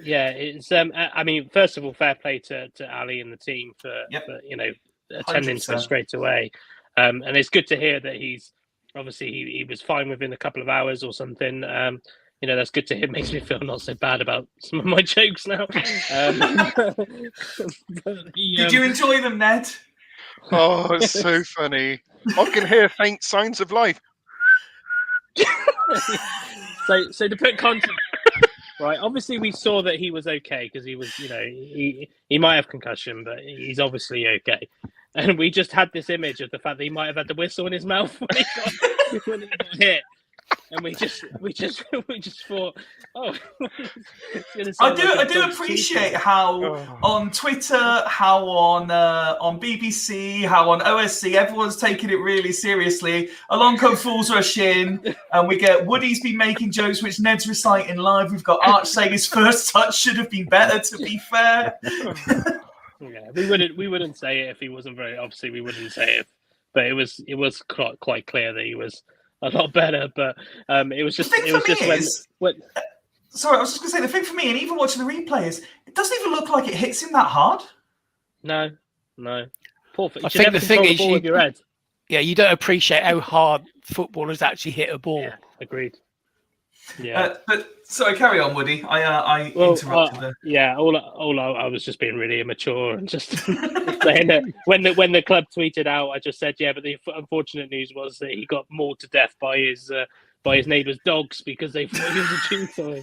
yeah, it's. I mean, first of all, fair play to Ali and the team for attending to it straight away. And it's good to hear that he's obviously he was fine within a couple of hours or something. That's good to hear. It makes me feel not so bad about some of my jokes now. Did you enjoy them, Ned? Oh, it's so funny. I can hear faint signs of life. So to put context, right? Obviously, we saw that he was okay because he was, he might have concussion, but he's obviously okay. And we just had this image of the fact that he might have had the whistle in his mouth when he got hit. And we just thought, oh. I do appreciate how on Twitter, how on BBC, how on OSC, everyone's taking it really seriously. Along come Fools Rush In, and we get Woody's been making jokes which Ned's reciting live. We've got Arch saying his first touch should have been better. To be fair, yeah, we wouldn't say it if he wasn't very. Obviously, we wouldn't say it, but it was quite clear that he was a lot better, but it was just when. Sorry, I was just going to say the thing for me, and even watching the replay, is it doesn't even look like it hits him that hard. No. Poor. I think the thing is, with your head. Yeah, you don't appreciate how hard footballers actually hit a ball. Yeah, agreed. Yeah, but sorry, carry on, Woody. I interrupted there. Yeah, all I was just being really immature and just saying that when the club tweeted out, I just said, yeah, but the unfortunate news was that he got mauled to death by his neighbour's dogs because they thought he was a chew toy.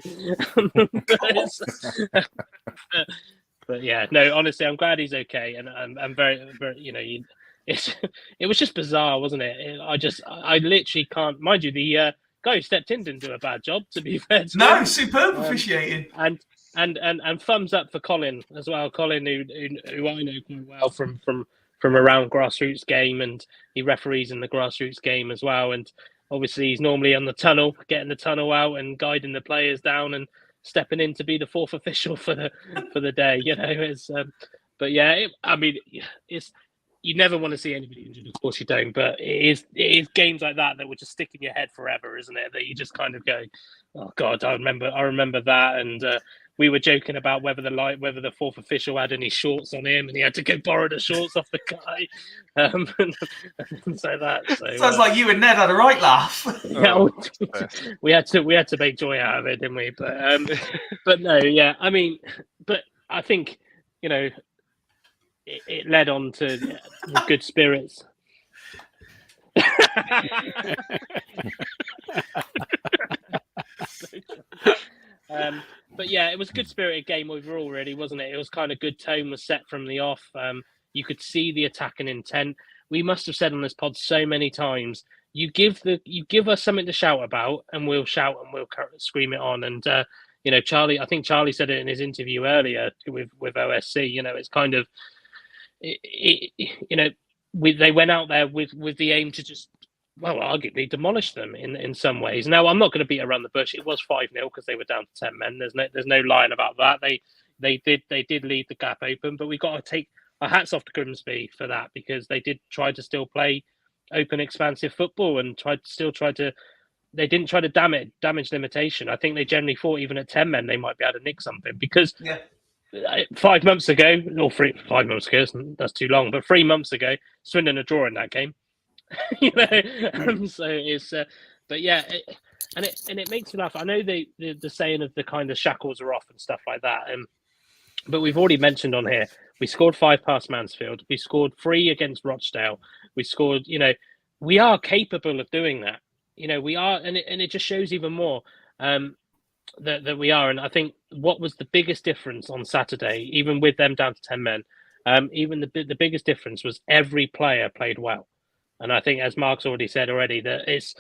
But yeah, no, honestly, I'm glad he's okay, and I'm very, very, it was just bizarre, wasn't it? I literally can't, mind you, the guy who stepped in didn't do a bad job, to be fair to him. Superb officiating. And thumbs up for Colin as well. Colin, who I know quite well from around grassroots game, and he referees in the grassroots game as well. And obviously he's normally on the tunnel, getting the tunnel out and guiding the players down and stepping in to be the 4th official for the day. But yeah, it's. You never want to see anybody injured, of course you don't. But it is games like that will just stick in your head forever, isn't it? That you just kind of go, "Oh God, I remember that." And we were joking about whether the 4th official had any shorts on him, and he had to go borrow the shorts off the guy. Sounds like you and Ned had a right laugh. Yeah, we had to make joy out of it, didn't we? But no, yeah. I mean, but I think it led on to good spirits. But yeah, it was a good spirited game overall, really, wasn't it? It was kind of good tone was set from the off. You could see the attacking intent. We must have said on this pod so many times, you give us something to shout about, and we'll shout and we'll scream it on. And Charlie, I think Charlie said it in his interview earlier with OSC. It's kind of. They went out there with the aim to just, arguably demolish them in some ways. Now, I'm not going to beat around the bush. It was 5-0 because they were down to 10 men. There's no lying about that. They did leave the gap open, but we got to take our hats off to Grimsby for that, because they did try to still play open, expansive football and they didn't try to damage limitation. I think they generally thought even at 10 men they might be able to nick something, because 5 months ago, or 5 months ago, that's too long, but 3 months ago, Swindon are drawing that game. So it's, but yeah, it makes me laugh. I know the saying of the kind of shackles are off and stuff like that, and But we've already mentioned on here, we scored 5 past Mansfield. We scored 3 against Rochdale. We scored, we are capable of doing that. We are, and it just shows even more that we are. And I think what was the biggest difference on Saturday, even with them down to 10 men, even the biggest difference was every player played well. And I think, as Mark's already said that it's,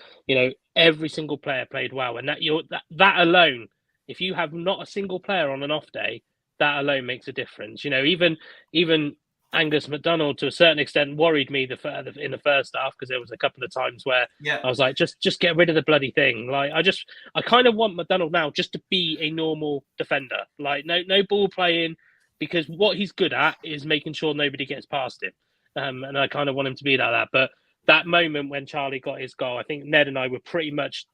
every single player played well. And that alone, if you have not a single player on an off day, that alone makes a difference. Even Angus McDonald, to a certain extent, worried me in the first half, because there was a couple of times where I was like, just get rid of the bloody thing. Like, I kind of want McDonald now just to be a normal defender. Like, no ball playing, because what he's good at is making sure nobody gets past him. And I kind of want him to be like that. But that moment when Charlie got his goal, I think Ned and I were pretty much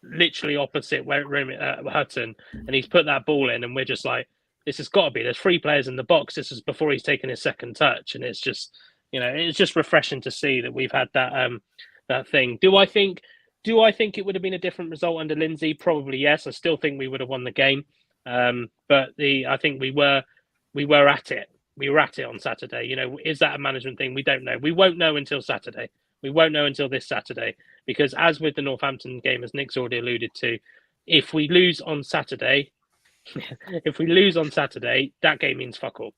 literally opposite Hutton, and he's put that ball in, and we're just like, this has got to be. There's 3 players in the box. This is before he's taken his second touch, and it's just, it's just refreshing to see that we've had that thing. Do I think it would have been a different result under Lindsay? Probably yes. I still think we would have won the game, but I think we were at it. We were at it on Saturday. Is that a management thing? We don't know. We won't know until Saturday. We won't know until this Saturday, because as with the Northampton game, as Nick's already alluded to, if we lose on Saturday, that game means fuck all.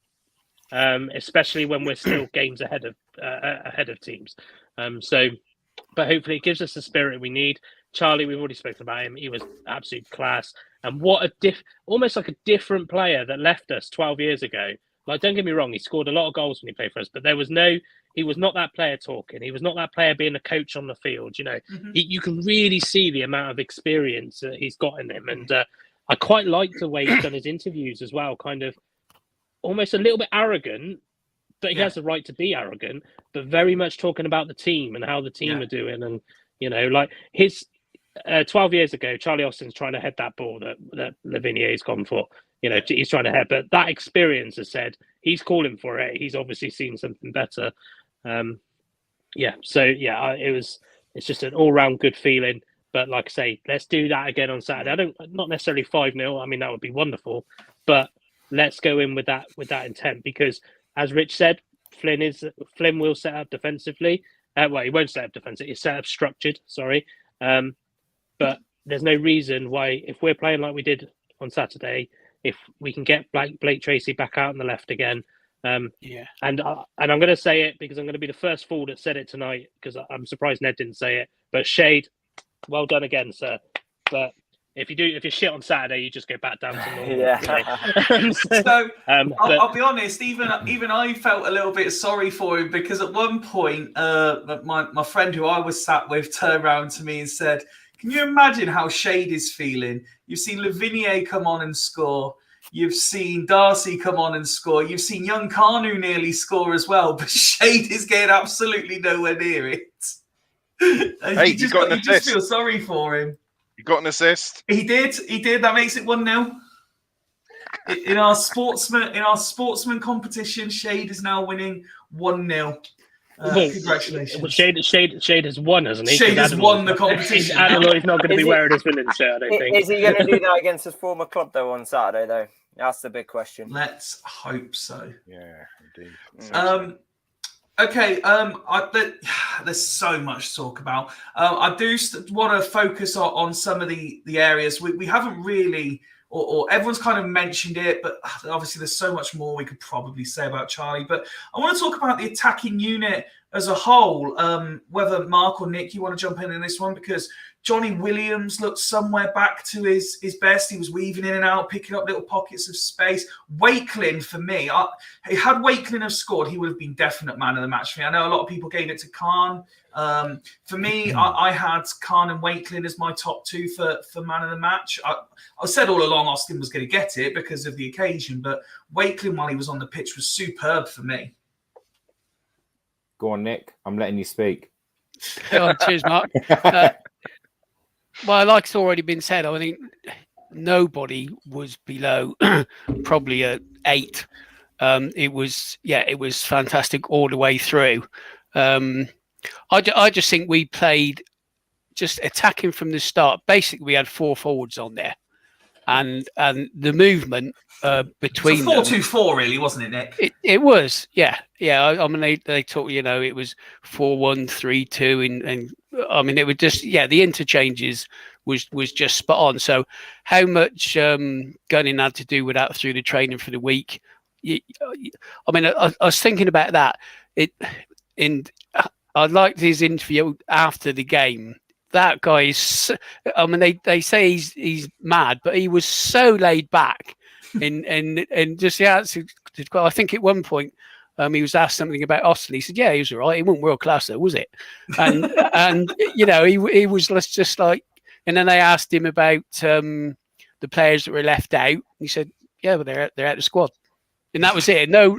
Especially when we're still games ahead of teams. But hopefully it gives us the spirit we need. Charlie, we've already spoken about him. He was absolute class. And what almost like a different player that left us 12 years ago. Like, don't get me wrong, he scored a lot of goals when he played for us, but he was not that player talking. He was not that player being a coach on the field. You can really see the amount of experience that he's got in him. And I quite like the way he's done his interviews as well, kind of almost a little bit arrogant, but he has the right to be arrogant, but very much talking about the team and how the team are doing. And, like his 12 years ago, Charlie Austin's trying to head that ball that Lavinia's gone for. He's trying to head, but that experience has said he's calling for it. He's obviously seen something better. It's just an all-round good feeling. But like I say, let's do that again on Saturday. Not necessarily 5-0. I mean, that would be wonderful, but let's go in with that intent, because as Rich said, Flynn will set up defensively. He won't set up defensively. He's set up structured. Sorry, but there's no reason why, if we're playing like we did on Saturday, if we can get Blake Tracy back out on the left again. And I'm going to say it because I'm going to be the first fool that said it tonight, because I'm surprised Ned didn't say it. But Shade, well done again, sir. But if you're shit on Saturday, you just go back down to normal. I'll be honest. Even I felt a little bit sorry for him, because at one point, my friend who I was sat with turned around to me and said, "Can you imagine how Shade is feeling? You've seen Lavinia come on and score. You've seen Darcy come on and score. You've seen young Kanu nearly score as well, but Shade is getting absolutely nowhere near it." Hey, you just feel sorry for him. You got an assist. He did. That makes it 1-0. In our sportsman competition, Shade is now winning 1-0. Congratulations. Well, Shade has won, hasn't he? Shade has won the competition. Adeloy's not going to be wearing his Swindon shirt, I don't think. Is he going to do that against his former club, though, on Saturday, though? That's the big question. Let's hope so. Yeah, indeed. Okay, there's so much to talk about. I do want to focus on some of the areas we haven't really, or everyone's kind of mentioned it, but obviously there's so much more we could probably say about Charlie. But I want to talk about the attacking unit as a whole, whether Mark or Nick, you want to jump in this one, because Johnny Williams looked somewhere back to his best. He was weaving in and out, picking up little pockets of space. Wakelin, for me, had Wakelin have scored, he would have been definite man of the match for me. I know a lot of people gave it to Khan. For me, I had Khan and Wakelin as my top 2 for man of the match. I said all along Austin was going to get it because of the occasion, but Wakelin, while he was on the pitch, was superb for me. Go on, Nick. I'm letting you speak. Cheers, Mark. Well, like it's already been said, I think nobody was below probably a 8. It was fantastic all the way through. I just think we played just attacking from the start. Basically, we had 4 forwards on there, and the movement between them. 4-2-4, really, wasn't it, Nick? It was, yeah. I mean, they talk, it was 4-1-3-2, and I mean, it was just, the interchanges was just spot on. So, how much Gunning had to do with that through the training for the week? I mean, I was thinking about that. I liked his interview after the game. That guy is, I mean, they say he's mad, but he was so laid back and just the answer. I think at one point he was asked something about Austin. He said, "Yeah, he was all right. He wasn't world class, though, was it?" And he was just like. And then they asked him about the players that were left out. He said, "Yeah, but they're out of the squad." And that was it. No,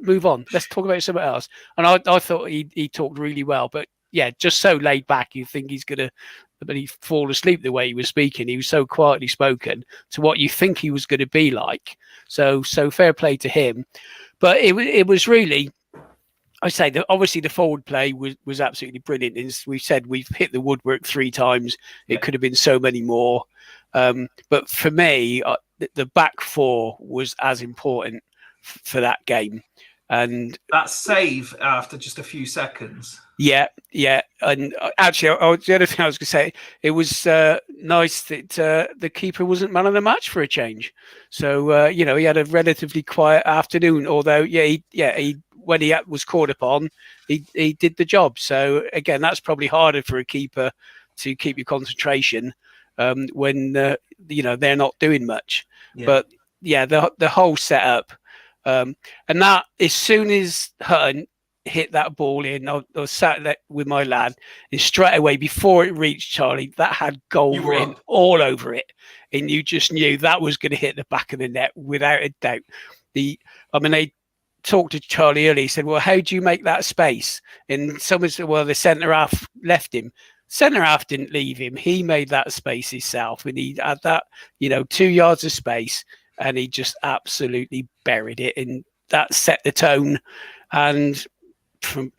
move on. Let's talk about something else. And I thought he talked really well, but just so laid back. You think he's gonna, but he fall asleep the way he was speaking. He was so quietly spoken to what you think he was going to be like. So fair play to him. But it was really, I say that obviously the forward play was absolutely brilliant. As we said, we've hit the woodwork 3 times. It could have been so many more. But for me, the back 4 was as important for that game, and that save after just a few seconds. And actually, the other thing I was going to say, it was nice that the keeper wasn't man of the match for a change. So he had a relatively quiet afternoon. Although he when he was called upon, he did the job. So again, that's probably harder for a keeper to keep your concentration when they're not doing much. But the whole setup. And that, as soon as Hutton hit that ball in, I was sat there with my lad, and straight away before it reached Charlie, that had goal written all over it, and you just knew that was going to hit the back of the net without a doubt. They talked to Charlie earlier. He said, "Well, how do you make that space?" And someone said, "Well, the centre half left him." Centre half didn't leave him. He made that space himself, and he had that 2 yards of space. And he just absolutely buried it, and that set the tone. And from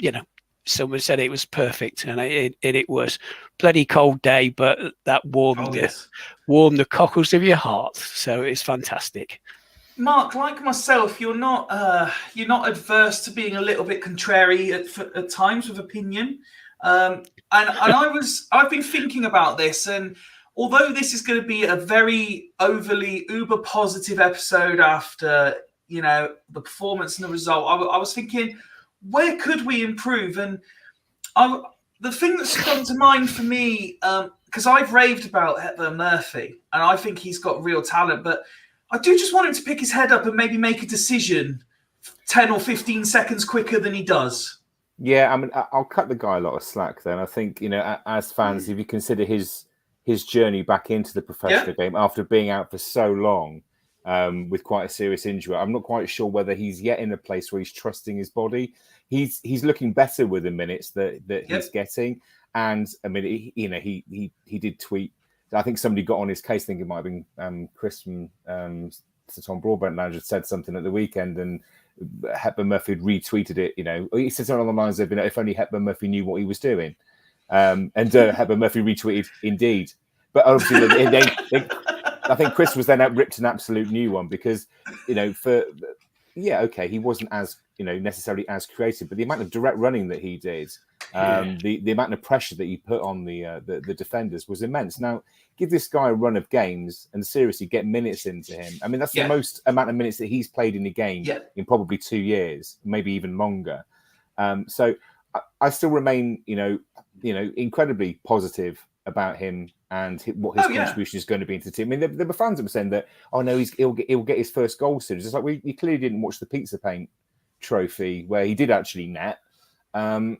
someone said it was perfect, and it was. Bloody cold day, but that warmed the cockles of your heart. So it's fantastic. Mark, like myself, you're not adverse to being a little bit contrary at times with opinion, and I've been thinking about this. And although this is going to be a very overly uber positive episode after, the performance and the result, I was thinking, where could we improve? And the thing that's come to mind for me, because I've raved about Hepburn Murphy, and I think he's got real talent, but I do just want him to pick his head up and maybe make a decision 10 or 15 seconds quicker than he does. Yeah, I mean, I'll cut the guy a lot of slack then. I think, as fans, if you consider his journey back into the professional game after being out for so long with quite a serious injury. I'm not quite sure whether he's yet in a place where he's trusting his body. He's looking better with the minutes that he's getting. And I mean, he did tweet. I think somebody got on his case. I think it might have been Chris from Tom Broadbent Manager said something at the weekend, and Hepburn Murphy had retweeted it. He said something along the lines of, if only Hepburn Murphy knew what he was doing. And Hepburn Murphy retweeted, indeed. But obviously, I think Chris was then ripped an absolute new one because, he wasn't as, necessarily as creative, but the amount of direct running that he did, the amount of pressure that he put on the defenders was immense. Now, give this guy a run of games and seriously get minutes into him. I mean, that's the most amount of minutes that he's played in a game in probably 2 years, maybe even longer. So I still remain, incredibly positive about him and what his contribution is going to be into the team. I mean, there were fans that were saying that, "Oh no, he'll get his first goal soon." It's just like we clearly didn't watch the Pizza Paint Trophy where he did actually net. I mean,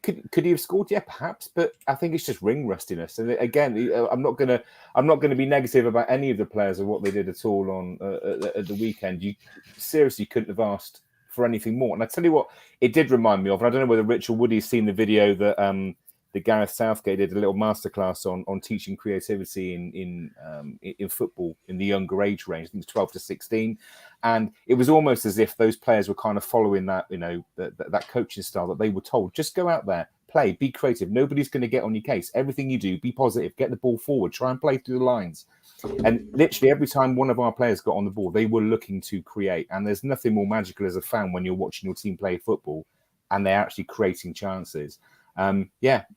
could he have scored? Yeah, perhaps, but I think it's just ring rustiness. And again, I'm not gonna be negative about any of the players or what they did at all on at the weekend. You seriously couldn't have asked for anything more. And I tell you what, it did remind me of, and I don't know whether Rich or Woody's seen the video that Gareth Southgate did a little masterclass on teaching creativity in football in the younger age range, I think it's 12 to 16. And it was almost as if those players were kind of following that, that coaching style that they were told, just go out there, play, be creative. Nobody's going to get on your case. Everything you do, be positive, get the ball forward, try and play through the lines. And literally every time one of our players got on the ball, they were looking to create. And there's nothing more magical as a fan when you're watching your team play football and they're actually creating chances.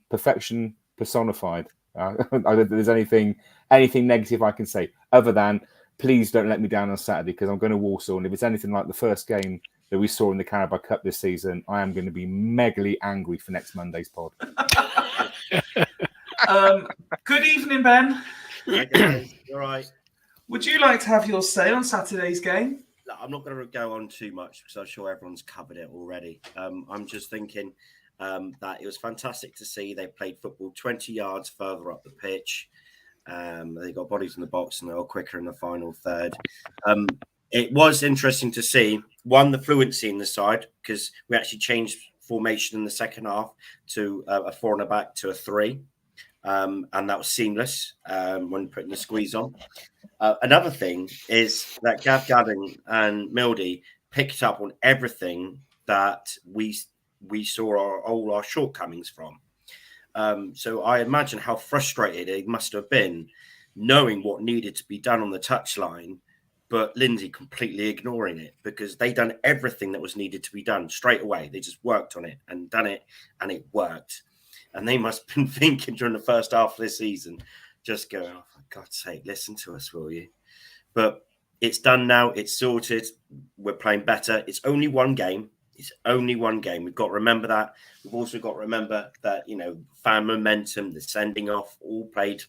Perfection personified. I don't think there's anything negative I can say other than please don't let me down on Saturday because I'm going to Walsall. And if it's anything like the first game that we saw in the Carabao Cup this season, I am going to be megally angry for next Monday's pod. Good evening, Ben. Hi guys, all right. Would you like to have your say on Saturday's game? I'm not going to go on too much because I'm sure everyone's covered it already. I'm just thinking that it was fantastic to see they played football 20 yards further up the pitch. They got bodies in the box and they were quicker in the final third. It was interesting to see, one, the fluency in the side because we actually changed formation in the second half to a 4 and a back to a 3. And that was seamless when putting the squeeze on. Another thing is that Gav Gadding and Mildy picked up on everything that we saw all our shortcomings from. So I imagine how frustrated it must have been knowing what needed to be done on the touchline, but Lindsay completely ignoring it because they done everything that was needed to be done straight away. They just worked on it and done it, and it worked. And they must have been thinking during the first half of this season, just going, oh, for God's sake, listen to us, will you? But it's done now. It's sorted. We're playing better. It's only one game. It's only one game. We've got to remember that. We've also got to remember that, fan momentum, the sending off, all played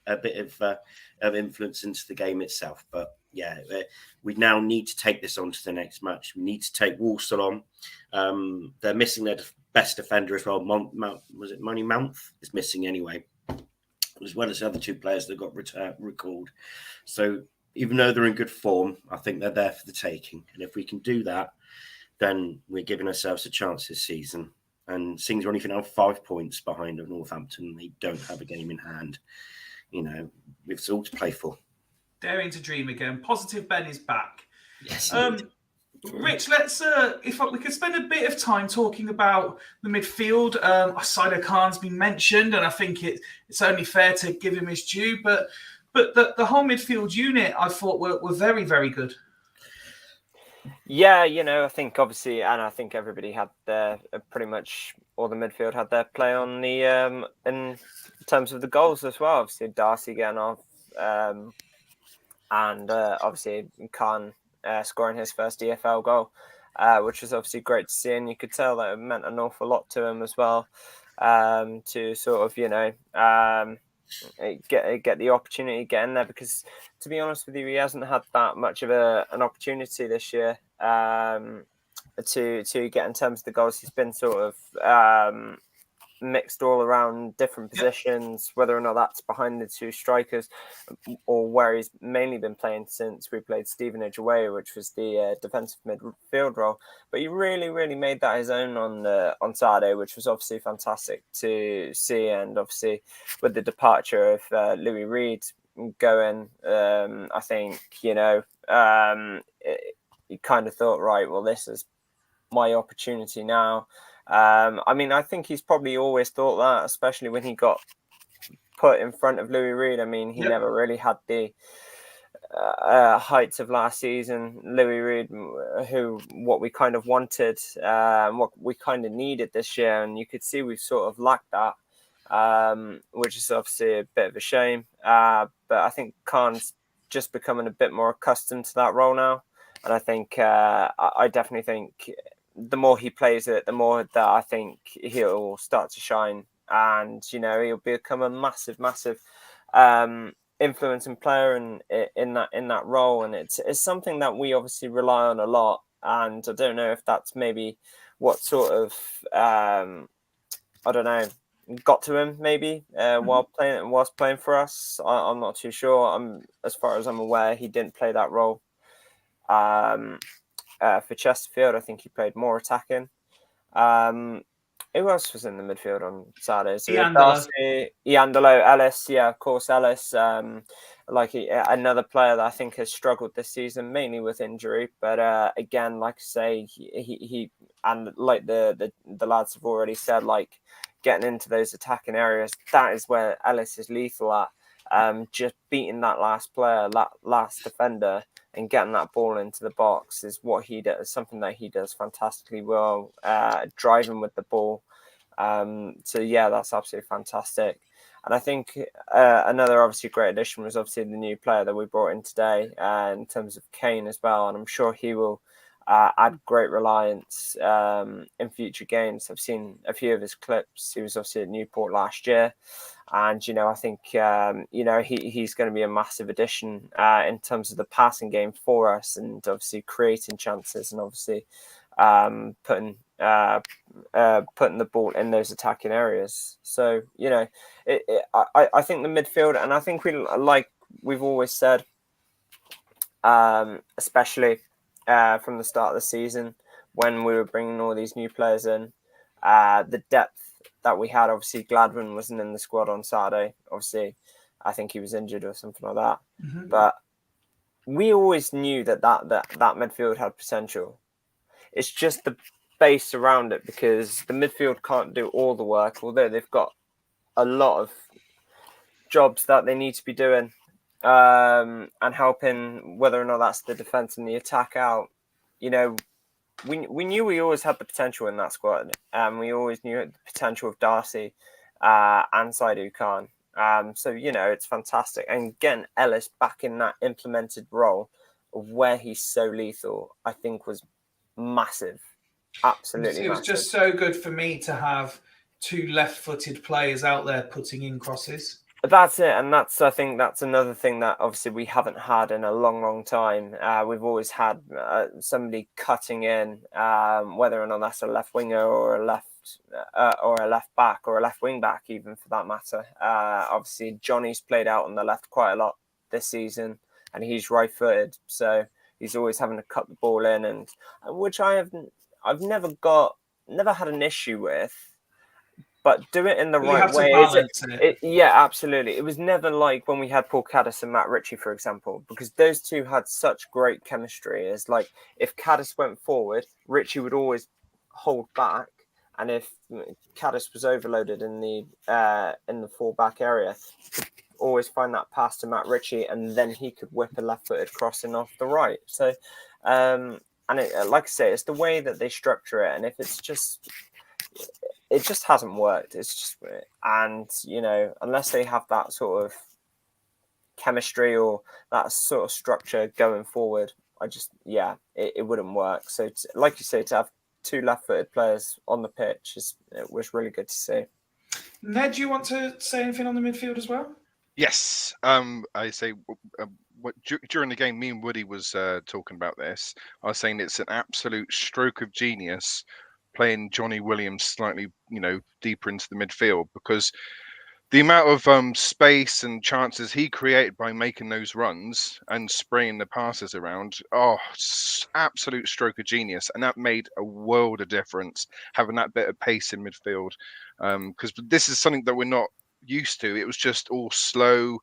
a bit of influence into the game itself. But, yeah, we now need to take this on to the next match. We need to take Walsall on. They're missing their best defender as well. Was it Money Mount? Is missing anyway, as well as the other 2 players that got recalled. So even though they're in good form, I think they're there for the taking. And if we can do that, then we're giving ourselves a chance this season. And Sings are only now 5 points behind of Northampton. They don't have a game in hand. We've all to play for. Daring to dream again. Positive Ben is back. Yes. Rich, let's if we could spend a bit of time talking about the midfield. Saido Khan's been mentioned, and I think it's only fair to give him his due. But the whole midfield unit, I thought were very, very good. Yeah, I think obviously, and I think everybody had their pretty much all the midfield had their play on the in terms of the goals as well. Obviously, Darcy getting off, and obviously Khan scoring his first EFL goal, which was obviously great to see, and you could tell that it meant an awful lot to him as well. To sort of get the opportunity to get in there, because to be honest with you, he hasn't had that much of an opportunity this year to get in terms of the goals. He's been sort of mixed all around different positions, whether or not that's behind the 2 strikers or where he's mainly been playing since we played Stevenage away, which was the defensive midfield role. But he really, really made that his own on Saturday, which was obviously fantastic to see. And obviously with the departure of Louis Reed going, I think, you kind of thought, right, well, this is my opportunity now. I think he's probably always thought that, especially when he got put in front of Louis Reed. He never really had the heights of last season. Louis Reed, what we kind of wanted, what we kind of needed this year, and you could see we've sort of lacked that, which is obviously a bit of a shame. But I think Khan's just becoming a bit more accustomed to that role now, and I think I definitely think the more he plays it, the more that I think he'll start to shine, and he'll become a massive influencing player in that role. And it's something that we obviously rely on a lot. And I don't know if that's maybe what sort of got to him maybe whilst playing for us. I'm not too sure. As far as I'm aware, he didn't play that role. For Chesterfield, I think he played more attacking. Who else was in the midfield on Saturday? So Iandolo, Ellis, yeah, of course, Ellis. Another player that I think has struggled this season, mainly with injury. But again, like I say, he and like the lads have already said, like getting into those attacking areas, that is where Ellis is lethal at. just beating that last player, that last defender, and getting that ball into the box is what he does. Something that he does fantastically well. Driving with the ball. So yeah, that's absolutely fantastic. And I think another obviously great addition was obviously the new player that we brought in today, in terms of Kane as well. And I'm sure he will add great reliance in future games. I've seen a few of his clips. He was obviously at Newport last year. And, I think, he's going to be a massive addition in terms of the passing game for us, and obviously creating chances, and obviously putting the ball in those attacking areas. So, I think the midfield, and I think we've always said, especially from the start of the season when we were bringing all these new players in, the depth that we had. Obviously, Gladwin wasn't in the squad on Saturday. Obviously, I think he was injured or something like that. Mm-hmm. But we always knew that midfield had potential. It's just the base around it, because the midfield can't do all the work, although they've got a lot of jobs that they need to be doing, and helping, whether or not that's the defence and the attack out. We knew we always had the potential in that squad, and we always knew the potential of Darcy and Saidu Khan. So, it's fantastic. And getting Ellis back in that implemented role of where he's so lethal, I think was massive. Absolutely. It was just so good for me to have two left-footed players out there putting in crosses. That's it, and I think that's another thing that obviously we haven't had in a long, long time. We've always had somebody cutting in, whether or not that's a left winger or a left back or a left wing back, even for that matter. Obviously, Johnny's played out on the left quite a lot this season, and he's right-footed, so he's always having to cut the ball in, and which I've never had an issue with. But do it in the right way. Yeah, absolutely. It was never like when we had Paul Caddis and Matt Ritchie, for example, because those two had such great chemistry. It's like if Caddis went forward, Ritchie would always hold back, and if Caddis was overloaded in the full back area, always find that pass to Matt Ritchie, and then he could whip a left-footed crossing off the right. So, and like I say, it's the way that they structure it, and if it's just. It just hasn't worked. It's just, and unless they have that sort of chemistry or that sort of structure going forward, it wouldn't work. So, like you say, to have two left-footed players on the pitch was really good to see. Ned, do you want to say anything on the midfield as well? Yes. I say during the game, me and Woody was talking about this. I was saying it's an absolute stroke of genius playing Johnny Williams slightly, deeper into the midfield, because the amount of space and chances he created by making those runs and spraying the passes around, absolute stroke of genius. And that made a world of difference, having that bit of pace in midfield. Because this is something that we're not used to. It was just all slow,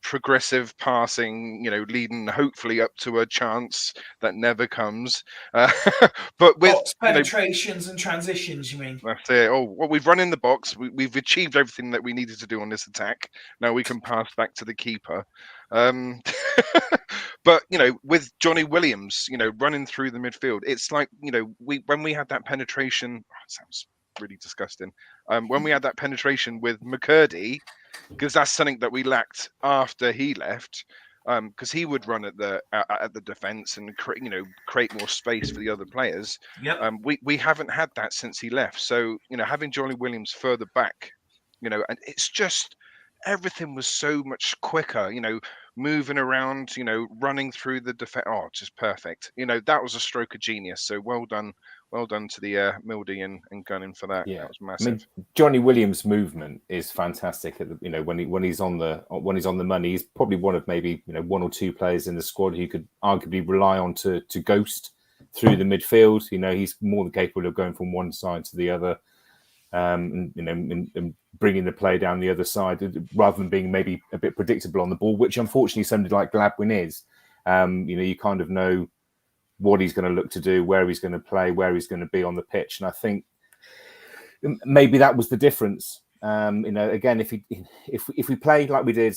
progressive passing, leading hopefully up to a chance that never comes. But with box penetrations and transitions, you mean? That's it. We've run in the box. We've achieved everything that we needed to do on this attack. Now we can pass back to the keeper. But with Johnny Williams, running through the midfield, it's like when we had that penetration. It sounds really disgusting. When we had that penetration with McCurdy, because that's something that we lacked after he left, because he would run at the defence and create more space for the other players. Yep. We haven't had that since he left. So having Johnny Williams further back, and it's just everything was so much quicker. Moving around, running through the defence. Oh, just perfect. That was a stroke of genius. So well done to the Mildy and Gunning for that. Yeah, that was massive. I mean, Johnny Williams' movement is fantastic. When he's on the money, he's probably one of maybe one or two players in the squad who you could arguably rely on to ghost through the midfield. He's more than capable of going from one side to the other, and bringing the play down the other side rather than being maybe a bit predictable on the ball, which unfortunately somebody like Gladwin is. You kind of know what he's going to look to do, where he's going to play, where he's going to be on the pitch. And I think maybe that was the difference. Again, if we play like we did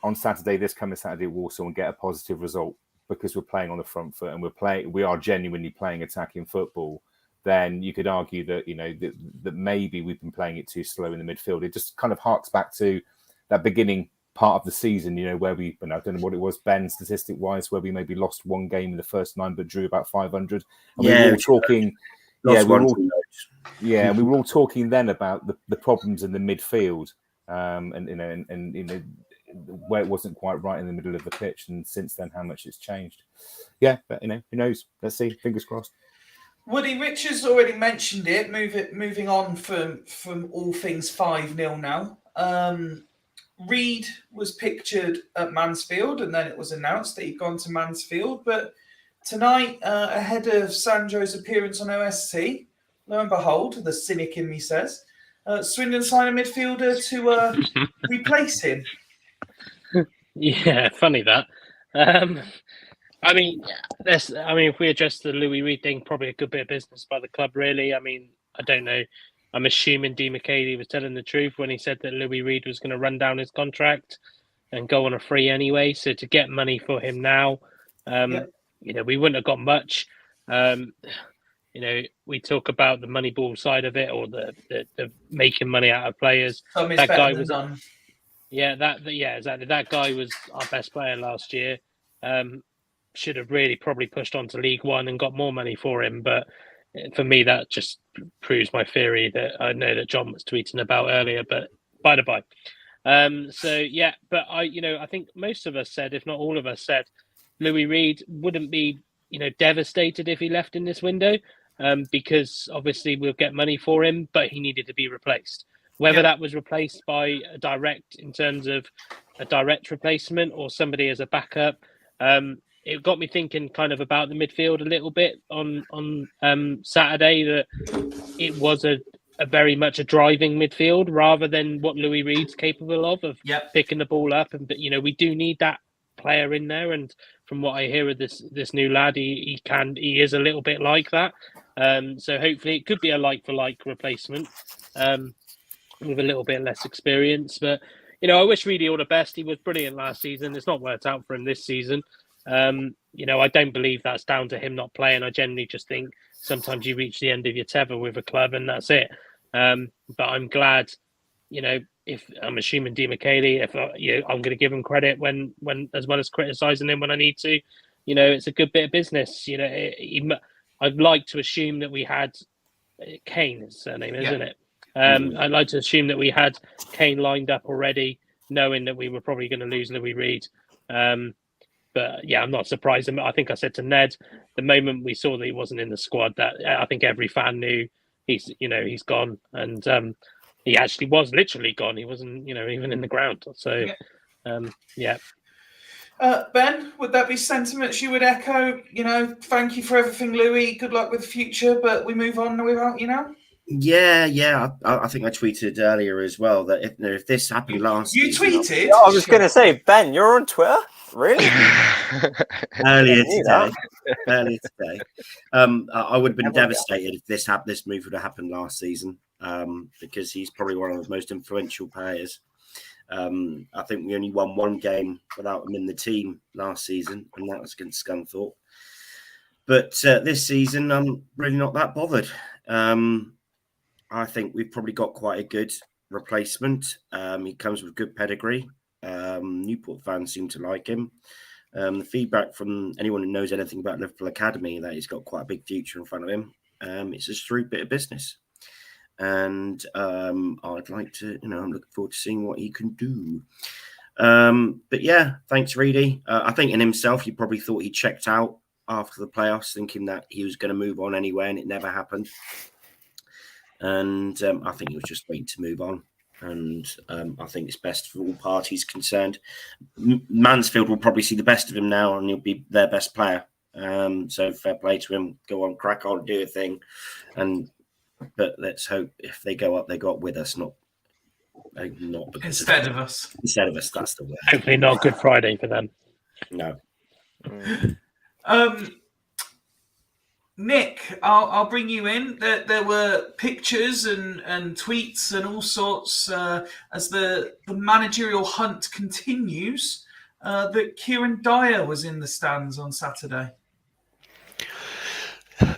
on Saturday, this coming Saturday at Walsall, and get a positive result because we're playing on the front foot and we are genuinely playing attacking football, then you could argue that that maybe we've been playing it too slow in the midfield. It just kind of harks back to that beginning part of the season, where I don't know what it was, Ben, statistic wise, where we maybe lost one game in the first 9 but drew about 500. And we were all talking. We were all talking then about the problems in the midfield, and where it wasn't quite right in the middle of the pitch. And since then, how much it's changed. Yeah, but who knows? Let's see. Fingers crossed. Woody, Richard's already mentioned it. Moving on from all things 5-0 now. Reid was pictured at Mansfield, and then it was announced that he'd gone to Mansfield. But tonight, ahead of Sandro's appearance on OST, lo and behold, the cynic in me says, Swindon signed a midfielder to replace him. Yeah, funny that. If we address the Louis Reid thing, probably a good bit of business by the club, really. I don't know. I'm assuming Dee McKaylee was telling the truth when he said that Louis Reid was going to run down his contract and go on a free anyway. So to get money for him now, we wouldn't have got much. We talk about the Moneyball side of it, or the making money out of players. That guy was on. Exactly. That guy was our best player last year. Should have really probably pushed on to League One and got more money for him. But for me, that just proves my theory that I know that John was tweeting about earlier. But by the by, but I think most of us said, if not all of us said, Louis Reid wouldn't be devastated if he left in this window, because obviously we'll get money for him, but he needed to be replaced. Whether that was replaced by a direct replacement or somebody as a backup, it got me thinking kind of about the midfield a little bit on Saturday, that it was a very much a driving midfield rather than what Louis Reid's capable of picking the ball up. And we do need that player in there. And from what I hear of this new lad, he is a little bit like that. So hopefully it could be a like for like replacement. With a little bit less experience, but I wish Reedy all the best. He was brilliant last season. It's not worked out for him this season. I don't believe that's down to him not playing. I generally just think sometimes you reach the end of your tether with a club and that's it. But I'm glad, if I'm assuming Dee McKaylee, if I'm going to give him credit when as well as criticising him when I need to. It's a good bit of business. I'd like to assume that we had Kane, his surname, isn't it? I'd like to assume that we had Kane lined up already, knowing that we were probably going to lose Louis Reid. But yeah, I'm not surprised. I think I said to Ned, the moment we saw that he wasn't in the squad, that I think every fan knew he's gone, and he actually was literally gone. He wasn't, even in the ground. So, yeah. Ben, would that be sentiments you would echo? Thank you for everything, Louis. Good luck with the future, but we move on without you now. Yeah. I think I tweeted earlier as well that if this happened last season, tweeted? I was going to say, Ben, you're on Twitter? Really? earlier today. I would have been devastated if this move would have happened last season, because he's probably one of the most influential players. I think we only won one game without him in the team last season, and that was against Scunthorpe. But this season, I'm really not that bothered. I think we've probably got quite a good replacement. He comes with good pedigree. Newport fans seem to like him. The feedback from anyone who knows anything about Liverpool Academy, that he's got quite a big future in front of him. It's a shrewd bit of business. And I'd like to, I'm looking forward to seeing what he can do. But yeah, thanks, Reedy. I think in himself, he probably thought he checked out after the playoffs, thinking that he was going to move on anyway, and it never happened. And I think he was just waiting to move on. And I think it's best for all parties concerned. Mansfield will probably see the best of him now, and he'll be their best player. So fair play to him. Go on, crack on, do a thing. But let's hope if they go up, they go up with us, not because instead of us. Instead of us, that's the word. Hopefully not Good Friday for them. No. Nick, I'll bring you in. There were pictures and tweets and all sorts as the managerial hunt continues. That Kieran Dyer was in the stands on Saturday.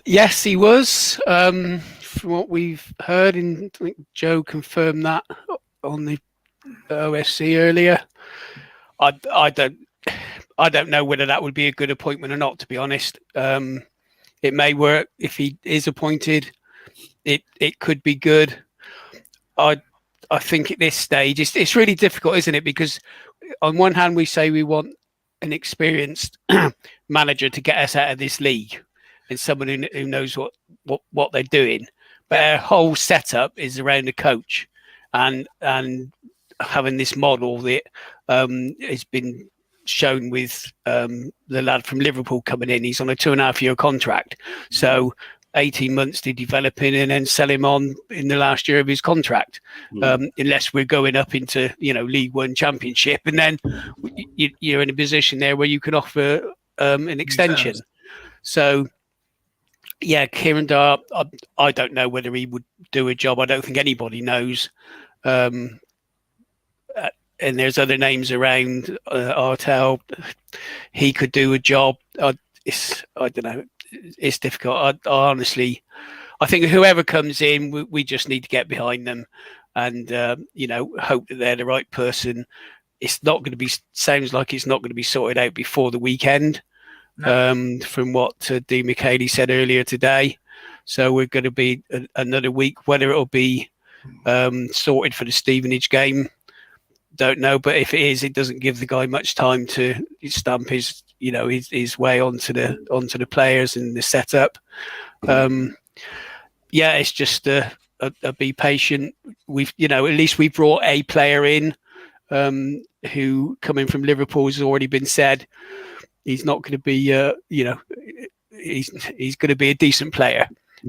Yes, he was. From what we've heard, and I think Joe confirmed that on the OFC earlier. I don't know whether that would be a good appointment or not, to be honest. It may work if he is appointed. It could be good. I think at this stage it's really difficult, isn't it? Because on one hand we say we want an experienced manager to get us out of this league and someone who knows what they're doing. But our whole setup is around the coach and having this model that has been shown with the lad from Liverpool coming in. He's on a 2.5-year contract, so 18 months to develop him and then sell him on in the last year of his contract, unless we're going up into League One Championship, and then you're in a position there where you can offer an extension. So yeah, Kieran Dyer, I don't know whether he would do a job. I don't think anybody knows. And there's other names around. Artel, he could do a job. I don't know. It's difficult. I honestly, I think whoever comes in, we just need to get behind them, and hope that they're the right person. It's not going to be. Sounds like it's not going to be sorted out before the weekend, from what Dean McHaley said earlier today. So we're going to be another week. Whether it'll be sorted for the Stevenage game, don't know. But if it is, it doesn't give the guy much time to stamp his way onto the players and the setup. It's just a be patient. We've at least we brought a player in who, coming from Liverpool, has already been said he's not going to be he's going to be a decent player.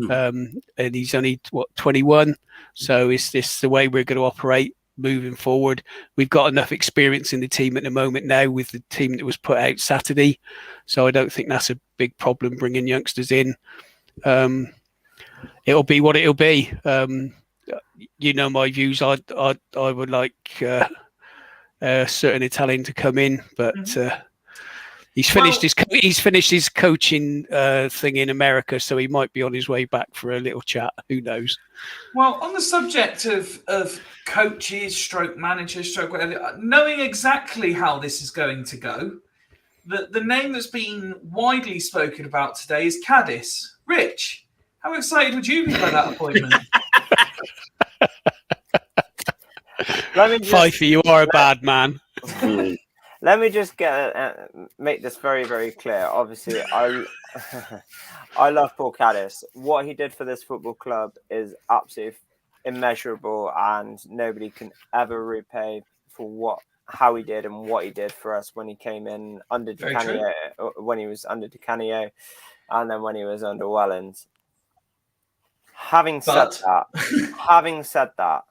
And he's only 21, so is this the way we're going to operate moving forward? We've got enough experience in the team at the moment now with the team that was put out Saturday, so I don't think that's a big problem bringing youngsters in. It'll be what it'll be. My views. I would like a certain Italian to come in, but he's finished his coaching thing in America, so he might be on his way back for a little chat. Who knows? Well, on the subject of coaches, managers, whatever, knowing exactly how this is going to go, the name that's been widely spoken about today is Cadiz. Rich, how excited would you be by that appointment? Fifey, you are a bad man. Let me just make this very, very clear. Obviously, I love Paul Cadiz. What he did for this football club is absolutely immeasurable, and nobody can ever repay for how he did and what he did for us when he came in under Di Canio, when he was under Di Canio, and then when he was under Welland. Having said that,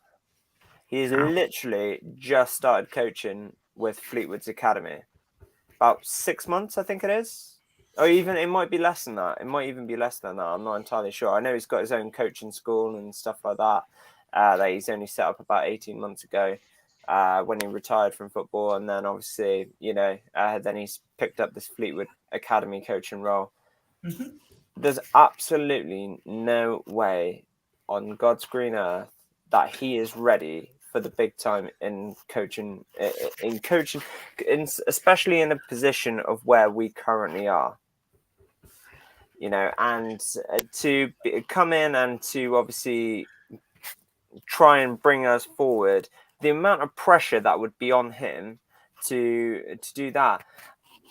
he's literally just started coaching with Fleetwood's academy. About 6 months, I think it is. Or even, it might be less than that. It might even be less than that. I'm not entirely sure. I know he's got his own coaching school and stuff like that, that he's only set up about 18 months ago when he retired from football. And then obviously, then he's picked up this Fleetwood academy coaching role. Mm-hmm. There's absolutely no way on God's green earth that he is ready for the big time in coaching, especially in a position of where we currently are. And to come in and to obviously try and bring us forward, the amount of pressure that would be on him to do that.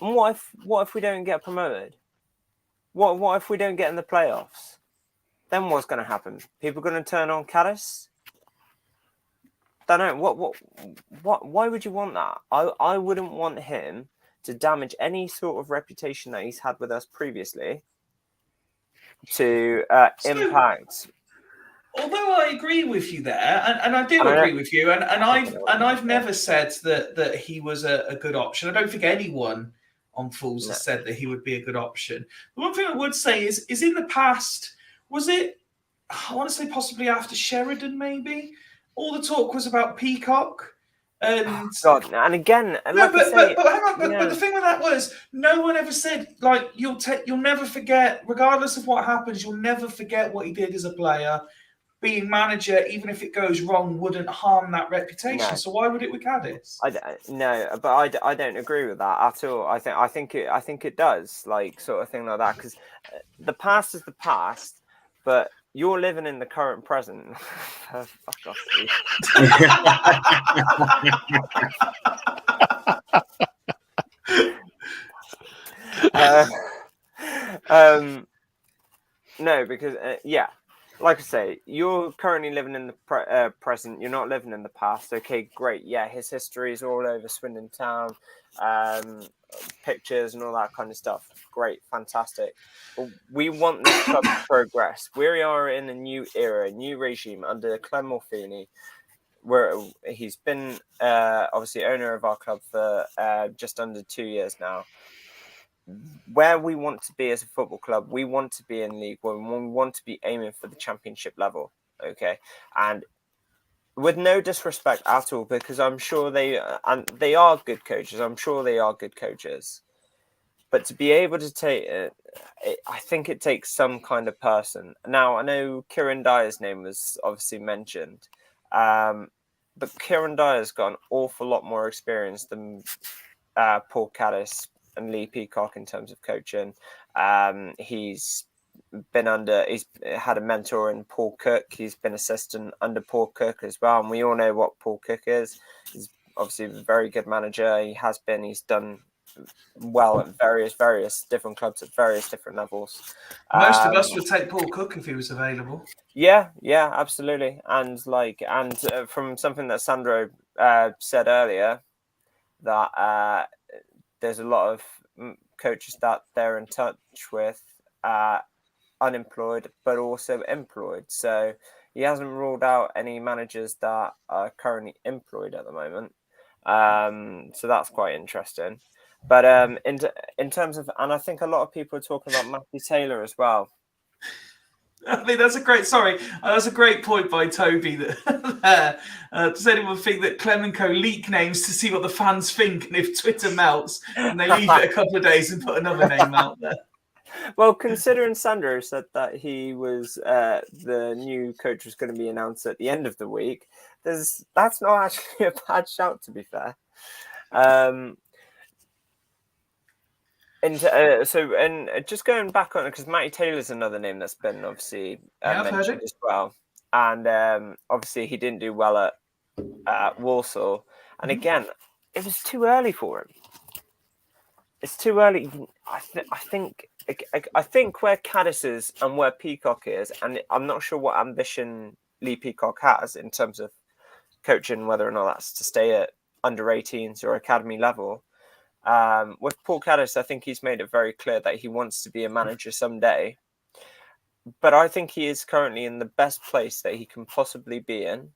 And what if we don't get promoted? What if we don't get in the playoffs? Then what's going to happen? People are going to turn on Cadiz? Don't know. Why would you want that? I wouldn't want him to damage any sort of reputation that he's had with us previously to impact. Although I agree with you there, and I do agree with you, and I've never said that he was a good option. I don't think anyone on Fools No. has said that he would be a good option. The one thing I would say is in the past, was it, I want to say possibly after Sheridan, maybe, all the talk was about Peacock. And God, and again, no, like I say, but hang on, but the thing with that was no one ever said like you'll never forget, regardless of what happens, you'll never forget what he did as a player. Being manager, even if it goes wrong, wouldn't harm that reputation. No. So why would it with Cadiz? No, but I don't agree with that at all. I think it does, like, sort of thing like that, because the past is the past, but you're living in the current present. Fuck off, Steve. No, because like I say, you're currently living in the present. You're not living in the past. Okay, great. Yeah, his history is all over Swindon Town, pictures and all that kind of stuff. Great, fantastic. But we want this club to progress. We are in a new era, a new regime under Clem Morfini, where he's been obviously owner of our club for just under 2 years now. Where we want to be as a football club, we want to be in league one. We want to be aiming for the championship level, okay? And with no disrespect at all, because I'm sure they are good coaches. I'm sure they are good coaches. But to be able to take it, I think it takes some kind of person. Now, I know Kieran Dyer's name was obviously mentioned, but Kieran Dyer's got an awful lot more experience than Paul Caddis and Lee Peacock in terms of coaching. He's had a mentor in Paul Cook. He's been assistant under Paul Cook as well. And we all know what Paul Cook is. He's obviously a very good manager. He's done well at various different clubs at various different levels. Most of us would take Paul Cook if he was available. Yeah, absolutely. And from something that Sandro said earlier, that there's a lot of coaches that they're in touch with, unemployed, but also employed. So he hasn't ruled out any managers that are currently employed at the moment. So that's quite interesting. But in terms of, and I think a lot of people are talking about Matthew Taylor as well. I mean, that's a great point by Toby. Does anyone think that Clemenco leak names to see what the fans think, and if Twitter melts, and they leave it a couple of days and put another name out there? Well, considering Sandro said that he was the new coach was going to be announced at the end of the week, that's not actually a bad shout, to be fair. And just going back on it, because Matty Taylor's another name that's been obviously mentioned as well, and obviously he didn't do well at Walsall, and again, it was too early for him. It's too early. I think where Caddis is and where Peacock is, and I'm not sure what ambition Lee Peacock has in terms of coaching, whether or not that's to stay at under 18s or academy level. With Paul Caddis, I think he's made it very clear that he wants to be a manager someday. But I think he is currently in the best place that he can possibly be in.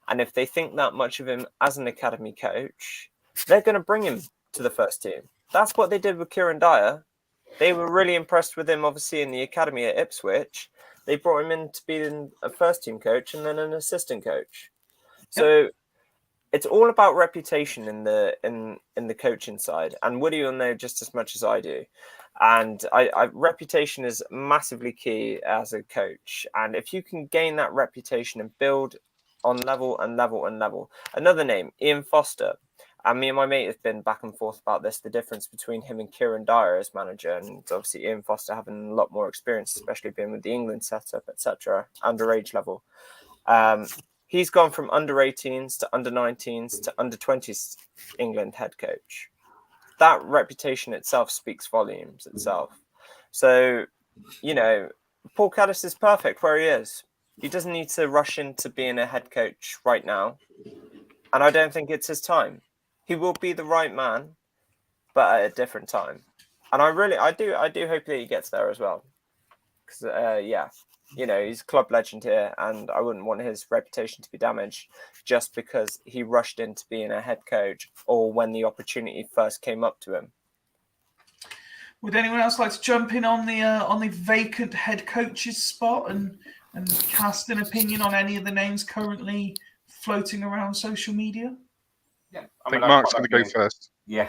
And if they think that much of him as an academy coach, they're going to bring him to the first team. That's what they did with Kieran Dyer. They were really impressed with him, obviously, in the academy at Ipswich. They brought him in to be a first team coach and then an assistant coach. So it's all about reputation in the coaching side, and Woody will know just as much as I do. And reputation is massively key as a coach. And if you can gain that reputation and build on level and level and level. Another name, Ian Foster. And me and my mate have been back and forth about this, the difference between him and Kieran Dyer as manager. And obviously Ian Foster having a lot more experience, especially being with the England setup, etc., underage level. He's gone from under 18s to under 19s to under 20s England head coach. That reputation itself speaks volumes itself. So, Paul Caddis is perfect where he is. He doesn't need to rush into being a head coach right now. And I don't think it's his time. He will be the right man, but at a different time. And I do hope that he gets there as well. Because, he's a club legend here, and I wouldn't want his reputation to be damaged just because he rushed into being a head coach or when the opportunity first came up to him. Would anyone else like to jump in on the vacant head coach's spot and cast an opinion on any of the names currently floating around social media? Yeah, I think Mark's going to go first. Yeah,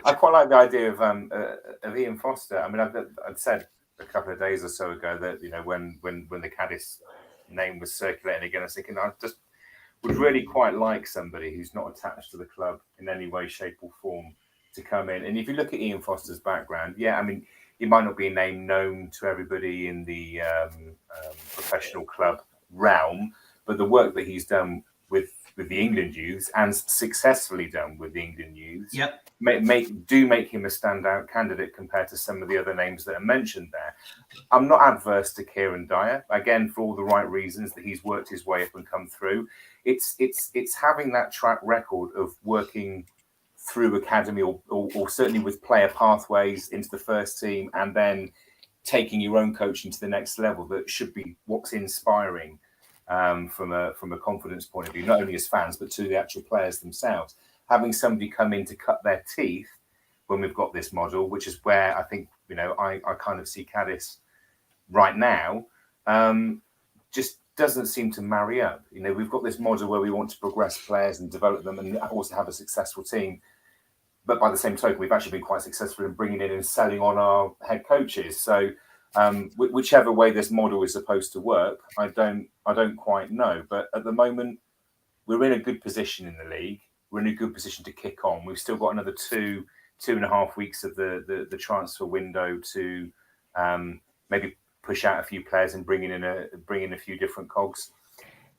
I quite like the idea of Ian Foster. I mean, I'd said a couple of days or so ago that when the Cadiz name was circulating again, I was thinking I just would really quite like somebody who's not attached to the club in any way, shape, or form to come in. And if you look at Ian Foster's background, I mean, it might not be a name known to everybody in the professional club realm, but the work that he's done with the England youths and successfully done with the England youths, make him a standout candidate compared to some of the other names that are mentioned there. I'm not adverse to Kieran Dyer, again, for all the right reasons that he's worked his way up and come through. It's having that track record of working through academy or certainly with player pathways into the first team and then taking your own coaching to the next level that should be what's inspiring from a confidence point of view, not only as fans, but to the actual players themselves. Having somebody come in to cut their teeth when we've got this model, which is where I think, I kind of see Cadiz right now, just doesn't seem to marry up. We've got this model where we want to progress players and develop them and also have a successful team. But by the same token, we've actually been quite successful in bringing in and selling on our head coaches. So whichever way this model is supposed to work, I don't quite know. But at the moment, we're in a good position in the league. We're in a good position to kick on. We've still got another 2.5 weeks of the transfer window to maybe push out a few players and bring in a few different cogs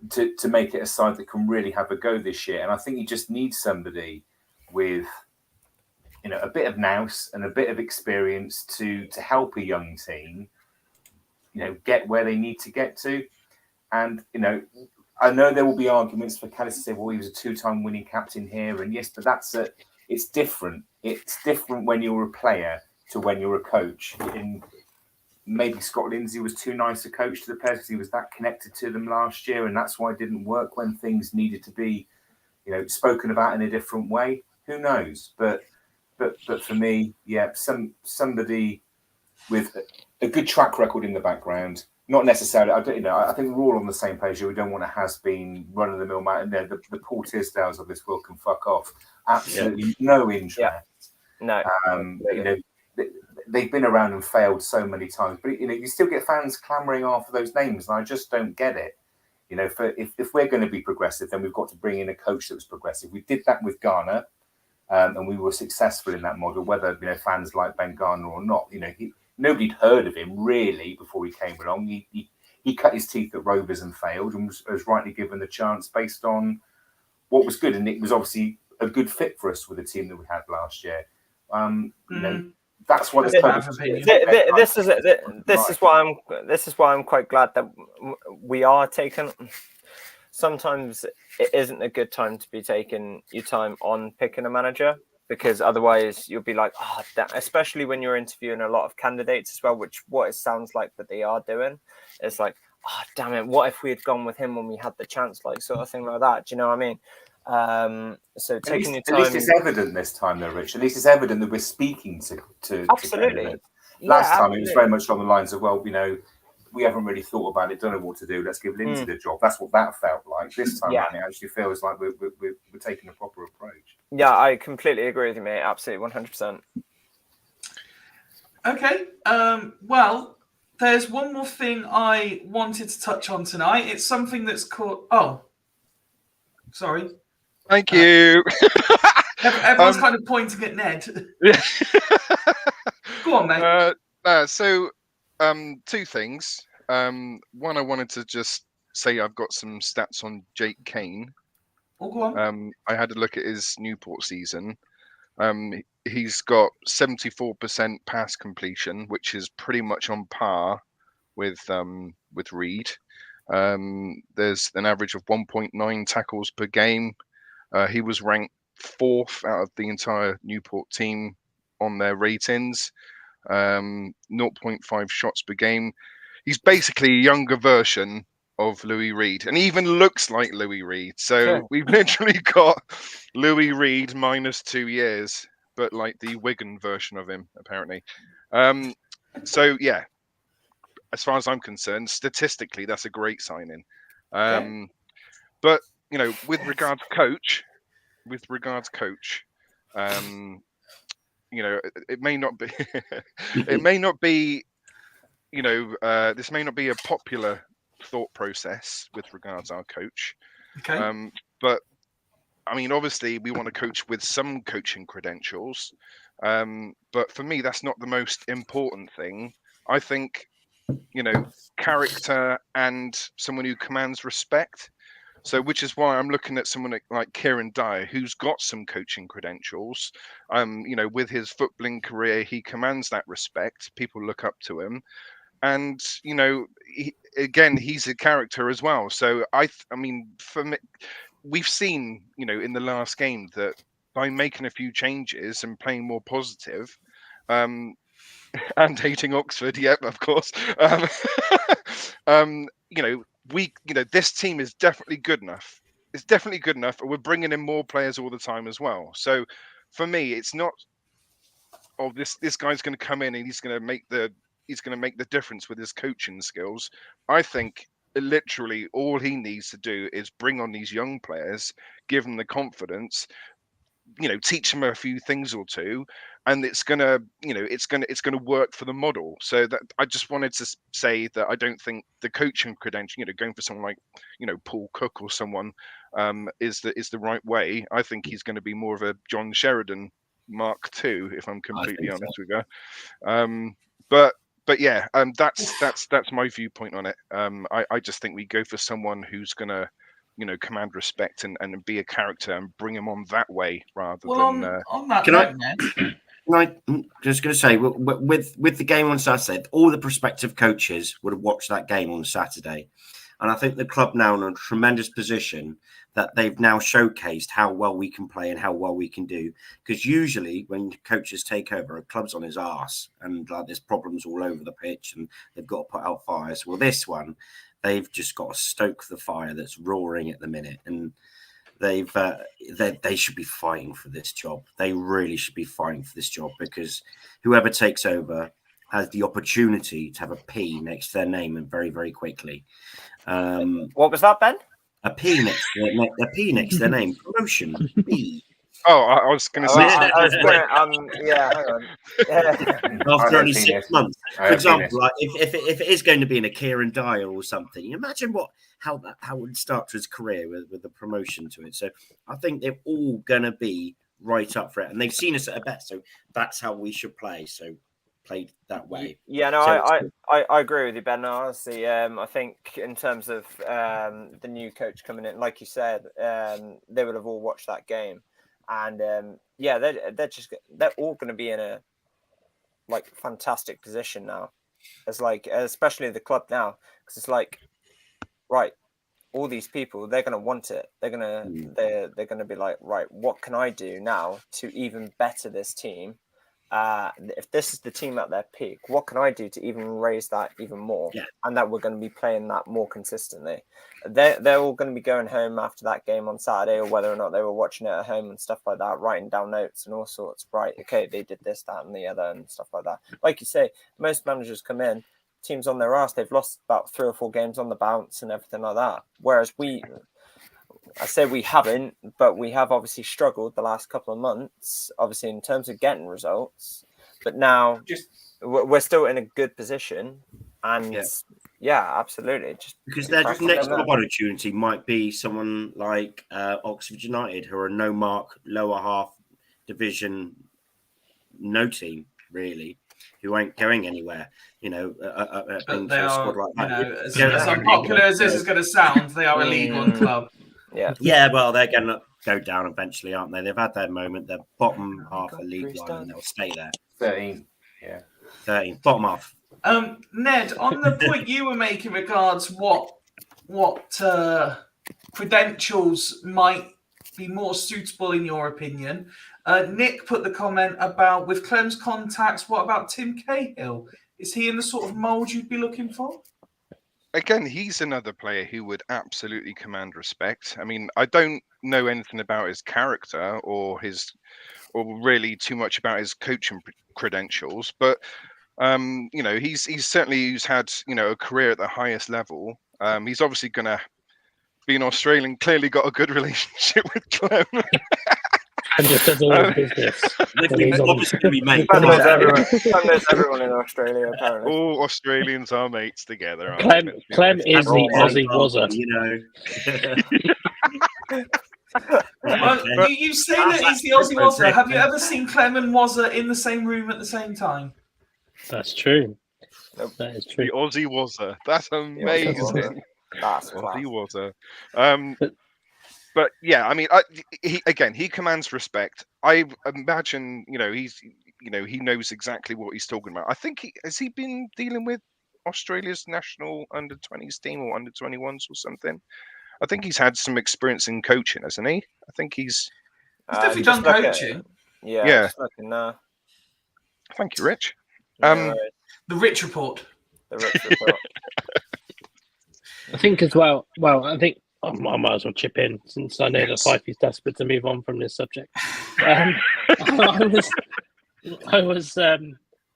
to make it a side that can really have a go this year. And I think you just need somebody with a bit of nous and a bit of experience to help a young team, get where they need to get to. And, I know there will be arguments for Cadiz to say, well, he was a 2-time winning captain here. And yes, but it's different. It's different when you're a player to when you're a coach. And maybe Scott Lindsay was too nice a coach to the players because he was that connected to them last year. And that's why it didn't work when things needed to be, spoken about in a different way. Who knows? But for me, somebody with a good track record in the background, not necessarily. I think we're all on the same page here. We don't want a has-been run-of-the-mill man. The Paul Tisdales of this world can fuck off. Absolutely no interest. No. They've been around and failed so many times, but you still get fans clamouring after those names, and I just don't get it. If we're going to be progressive, then we've got to bring in a coach that was progressive. We did that with Ghana. And we were successful in that model, whether fans like Ben Garner or not. Nobody'd heard of him really before he came along. He cut his teeth at Rovers and failed, and was rightly given the chance based on what was good. And it was obviously a good fit for us with the team that we had last year. That's what this is why I'm quite glad that we are taking. Sometimes it isn't a good time to be taking your time on picking a manager, because otherwise you'll be like, especially when you're interviewing a lot of candidates as well, which what it sounds like that they are doing. It's like, damn it, what if we had gone with him when we had the chance, like sort of thing like that. Do you know what I mean? So taking your time. At least it's evident this time, though, Rich. At least it's evident that we're speaking to absolutely. Last time it was very much along the lines of, well, we haven't really thought about it, don't know what to do. Let's give Lindsay the job. That's what that felt like. This time, it actually feels like we're taking a proper approach. Yeah, I completely agree with you, mate. Absolutely, 100%. Okay. Well, there's one more thing I wanted to touch on tonight. It's something that's called. Oh, sorry. Thank you. Everyone's kind of pointing at Ned. Yeah. Go on, mate. So. Two things. One, I wanted to just say I've got some stats on Jake Kane. Oh, go on. I had a look at his Newport season. He's got 74% pass completion, which is pretty much on par with Reed. There's an average of 1.9 tackles per game. He was ranked 4th out of the entire Newport team on their ratings. 0.5 shots per game. He's basically a younger version of Louis Reed, and he even looks like Louis Reed. So we've literally got Louis Reed minus 2 years. but like the Wigan version of him, apparently. So yeah, as far as I'm concerned, statistically, that's a great signing. But with regards coach, it may not be, it may not be, this may not be a popular thought process with regards our coach. Okay. But I mean, obviously, we want to coach with some coaching credentials. But for me, that's not the most important thing. I think, character and someone who commands respect. So, which is why I'm looking at someone like Kieran Dyer, who's got some coaching credentials. With his footballing career, he commands that respect. People look up to him, and he's a character as well. So, I mean, for me, we've seen, in the last game that by making a few changes and playing more positive, and hating Oxford, yep, of course. This team is definitely good enough. It's definitely good enough, and we're bringing in more players all the time as well. So, for me, it's not, this guy's going to come in and he's going to make the difference with his coaching skills. I think literally all he needs to do is bring on these young players, give them the confidence, teach them a few things or two, and it's gonna work for the model. So that I just wanted to say that I don't think the coaching credential, going for someone like, Paul Cook or someone, is the right way. I think he's going to be more of a John Sheridan Mark II, if I'm completely honest with you. But yeah, that's my viewpoint on it. I just think we go for someone who's gonna, command respect and be a character and bring him on that way rather than. On that note, Ned. I'm just going to say, with the game on Saturday, all the prospective coaches would have watched that game on Saturday. And I think the club now in a tremendous position that they've now showcased how well we can play and how well we can do. Because usually when coaches take over, a club's on his arse and there's problems all over the pitch and they've got to put out fires. Well, this one, they've just got to stoke the fire that's roaring at the minute. And they should be fighting for this job. They really should be fighting for this job, because whoever takes over has the opportunity to have a P next to their name, and very, very quickly. What was that, Ben? A P next to their name. Promotion. P. Oh, I was going to say. Yeah, hang on. Yeah. After only 6 months, for example, like if it is going to be in a Kieran Dyer or something, imagine how it would start to his career with the promotion to it. So I think they're all going to be right up for it, and they've seen us at a best. So that's how we should play. So played that way. Yeah, no, so I agree with you, Ben. Honestly, I think in terms of the new coach coming in, like you said, they would have all watched that game. And they're all going to be in a fantastic position now, especially the club now, because it's right, all these people, they're going to want it. They're going to be like, right, what can I do now to even better this team? If this is the team at their peak, what can I do to even raise that even more? Yeah. And that we're going to be playing that more consistently. They're all going to be going home after that game on Saturday, or whether or not they were watching it at home and stuff like that, writing down notes and all sorts. Right, okay, they did this, that, and the other, and stuff like that. Like you say, most managers come in, teams on their arse, they've lost about 3 or 4 games on the bounce and everything like that. Whereas I say we haven't, but we have obviously struggled the last couple of months, obviously in terms of getting results. But now we're still in a good position, and yeah, absolutely. Just because their next job opportunity might be someone like Oxford United, who are a no mark, lower half division, no team really, who ain't going anywhere. They are, like that. As unpopular as this is going to sound, they are a League One club. Yeah, well, they're going to go down eventually, aren't they? They've had their moment. They're bottom half of League One, and they'll stay there. 13, yeah. 13, bottom half. Ned, on the point you were making regards what credentials might be more suitable in your opinion, Nick put the comment about with Clem's contacts, what about Tim Cahill? Is he in the sort of mould you'd be looking for? again, he's another player who would absolutely command respect. I mean, I don't know anything about his character or really too much about his coaching credentials, but he's certainly had a career at the highest level. He's obviously going to be an Australian. Clearly, got a good relationship with Clem. And just does all his business. Obviously going to be mate. Clem knows everyone in Australia, apparently. All Australians are mates together. Aren't they? Clem is the Aussie Wazza. Well, you say that he's the Aussie Wazza. Have you ever seen Clem and Wazza in the same room at the same time? That's true. That is true. The Aussie Wazza. That's amazing. That's Aussie Wazza. But yeah, I mean, he commands respect. I imagine, he knows exactly what he's talking about. I think has he been dealing with Australia's national under-20s team or under-21s or something? I think he's had some experience in coaching, hasn't he? I think he's definitely done coaching. Yeah. Thank you, Rich. The Rich Report. The Rich Report. I think as well. Well, I think I might as well chip in since I know that Fifey's desperate to move on from this subject. I